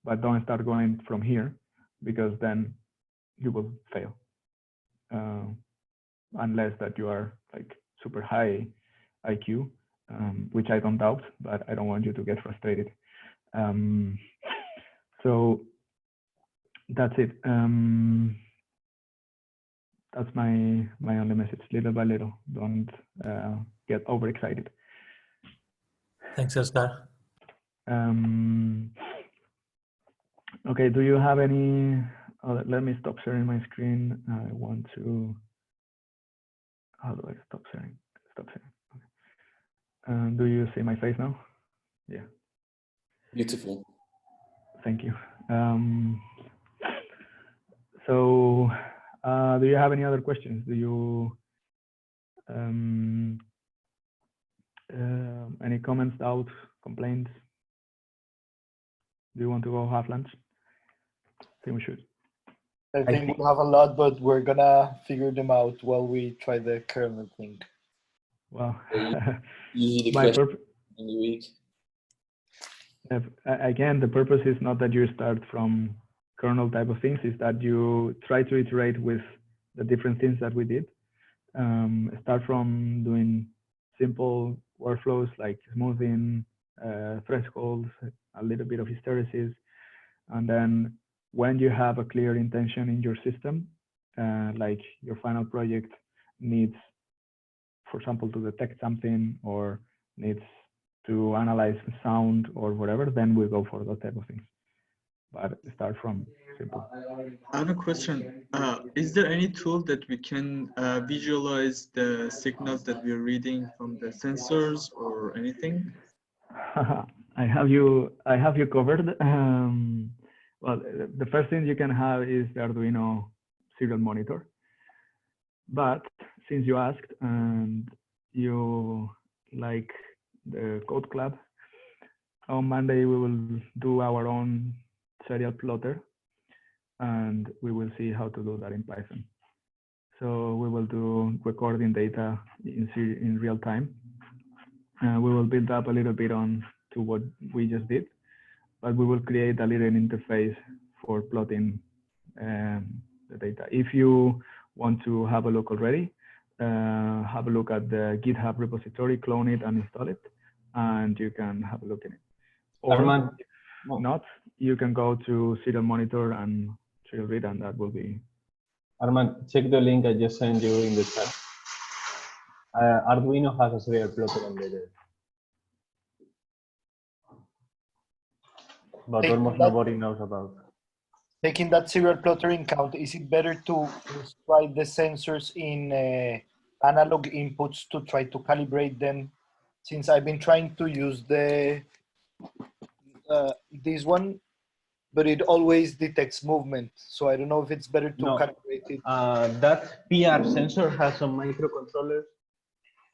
But don't start going from here, because then you will fail. Unless that you are like super high IQ, which I don't doubt, but I don't want you to get frustrated. So that's it. That's my only message. Little by little, don't get overexcited. Thanks, Óscar. Okay, do you have any? Let me stop sharing my screen. I want to. How do I stop sharing? Stop sharing. Okay. Do you see my face now? Yeah. Beautiful. Thank you. So, do you have any other questions? Do you any comments, doubts, complaints? Do you want to go have lunch? I think we should. I think we'll have a lot, but we're gonna figure them out while we try the kernel thing. Well, Usually the question in the week. Again, the purpose is not that you start from kernel type of things, is that you try to iterate with the different things that we did. Start from doing simple workflows like smoothing, thresholds, a little bit of hysteresis, and then when you have a clear intention in your system, like your final project needs, for example, to detect something or needs to analyze sound or whatever, then we go for those type of things. But start from simple. I have a question. Is there any tool that we can visualize the signals that we're reading from the sensors or anything? I have you covered. Well, the first thing you can have is the Arduino serial monitor. But since you asked and you like the code club, on Monday we will do our own serial plotter, and we will see how to do that in Python. So we will do recording data in real time. We will build up a little bit on to what we just did, but we will create a little interface for plotting the data. If you want to have a look already, have a look at the GitHub repository, clone it and install it, and you can have a look at it. Or Armand, if not, you can go to serial monitor and serial read, and that will be. Armand, check the link I just sent you in the chat. Arduino has a serial plotter embedded, but almost nobody knows about. Taking that serial plotter in count, is it better to write the sensors in analog inputs to try to calibrate them? Since I've been trying to use the this one, but it always detects movement. So I don't know if it's better to calibrate it. That PR sensor has some microcontrollers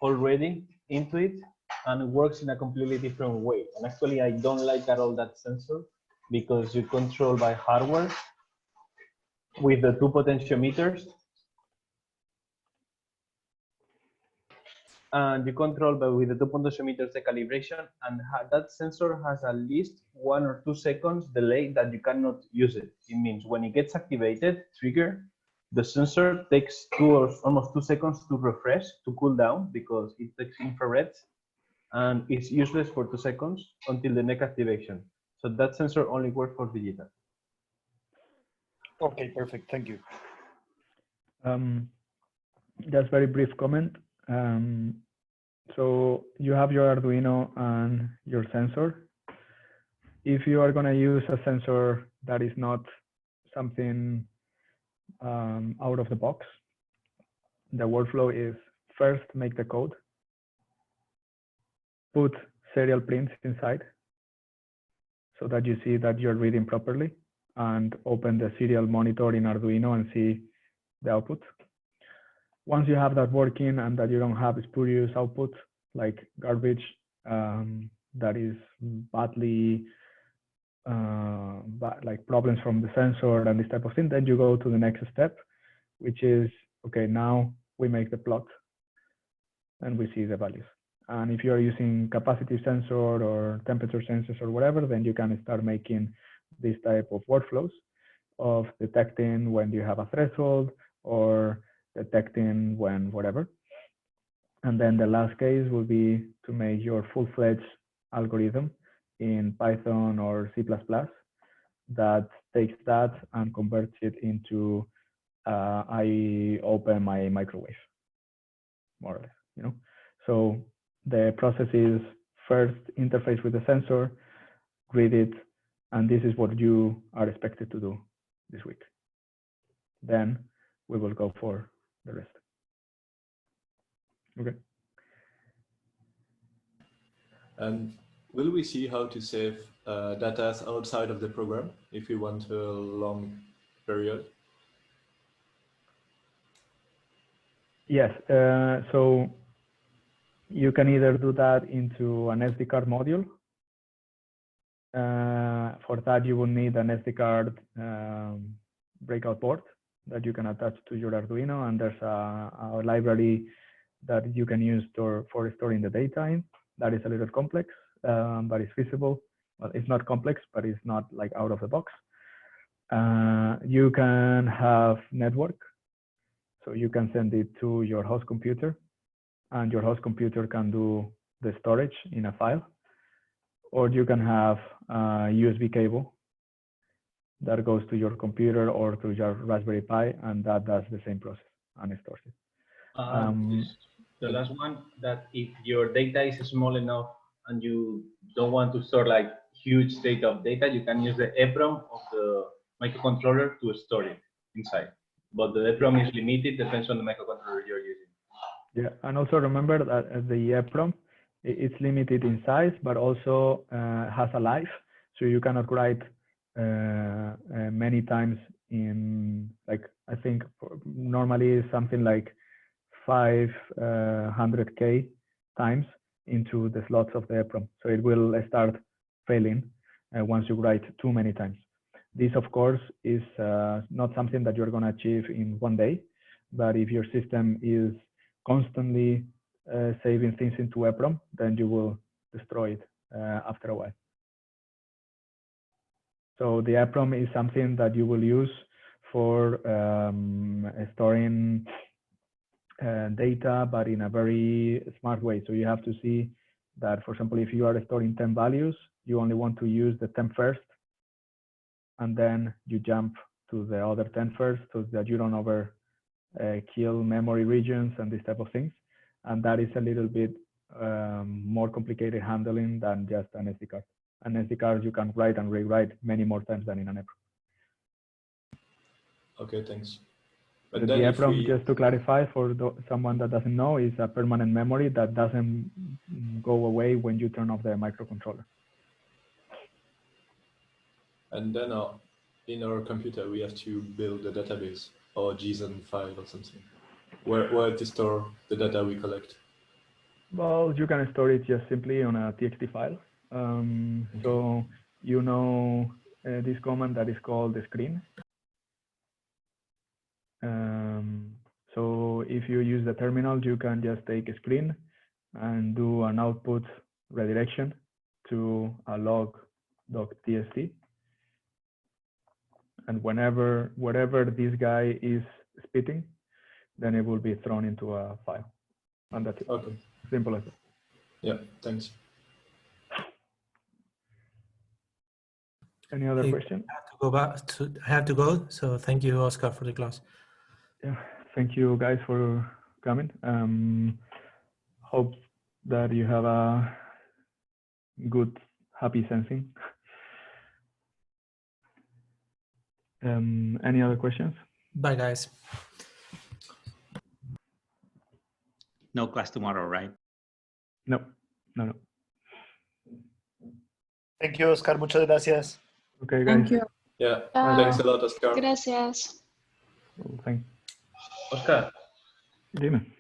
already into it, and it works in a completely different way. And actually, I don't like at all that sensor because you control by hardware with the 2 potentiometers, and you control with the 2 potentiometers the calibration, and that sensor has at least 1 or 2 seconds delay that you cannot use it. It means when it gets activated, trigger, the sensor takes almost 2 seconds to refresh, to cool down, because it takes infrared, and it's useless for 2 seconds until the next activation. So that sensor only works for digital. Okay, perfect. Thank you. Just very brief comment. So you have your Arduino and your sensor. If you are going to use a sensor that is not something out of the box, the workflow is first make the code, put serial prints inside so that you see that you're reading properly, and open the serial monitor in Arduino and see the output. Once you have that working and that you don't have spurious output like garbage that is badly like problems from the sensor and this type of thing, then you go to the next step, which is, okay, now we make the plot and we see the values. And if you're using capacitive sensor or temperature sensors or whatever, then you can start making this type of workflows of detecting when you have a threshold or detecting when whatever. And then the last case will be to make your full-fledged algorithm in Python or C++ that takes that and converts it into I open my microwave, more or less, you know. So the process is first interface with the sensor, read it, and this is what you are expected to do this week. Then we will go for the rest. Okay. And will we see how to save data outside of the program if we want a long period? Yes. So you can either do that into an SD card module. For that, you will need an SD card breakout board that you can attach to your Arduino, and there's a library that you can use for storing the data in. That is a little complex, but it's feasible. Well, it's not complex, but it's not like out of the box. You can have network, so you can send it to your host computer, and your host computer can do the storage in a file. Or you can have a USB cable that goes to your computer or to your Raspberry Pi, and that does the same process and it stores it. The last one, that if your data is small enough and you don't want to store like huge data of data, you can use the EEPROM of the microcontroller to store it inside. But the EEPROM is limited, depends on the microcontroller you're using. Yeah, and also remember that the EEPROM, it's limited in size, but also has a life. So you cannot write many times in, like, I think normally something like 500K times into the slots of the EEPROM. So it will start failing once you write too many times. This, of course, is not something that you're going to achieve in one day, but if your system is constantly saving things into EEPROM, then you will destroy it after a while. So the EEPROM is something that you will use for storing data, but in a very smart way. So you have to see that, for example, if you are storing 10 values, you only want to use the 10 first, and then you jump to the other 10 first, so that you don't over kill memory regions and this type of things. and that is a little bit more complicated handling than just an SD card. An SD card you can write and rewrite many more times than in an EPROM. Okay, thanks. But The then if EPROM, we, just to clarify for someone that doesn't know, is a permanent memory that doesn't go away when you turn off the microcontroller. and then in our computer, we have to build a database or JSON file or something, where to store the data we collect. Well, you can store it just simply on a TXT file. So you know this command that is called the screen. So if you use the terminal, you can just take a screen and do an output redirection to a log.txt. And wherever this guy is spitting, then it will be thrown into a file. And that's it. Okay. Simple as that. Yeah, thanks. Any other question? I have to go. So thank you, Óscar, for the class. Yeah, thank you guys for coming. Hope that you have a good, happy sensing. Any other questions? Bye, guys. No class tomorrow, right? No. Thank you, Oscar. Muchas gracias. Okay, guys. Thank you. Yeah, thanks a lot, Óscar. Gracias. Thanks. Oscar. Dime.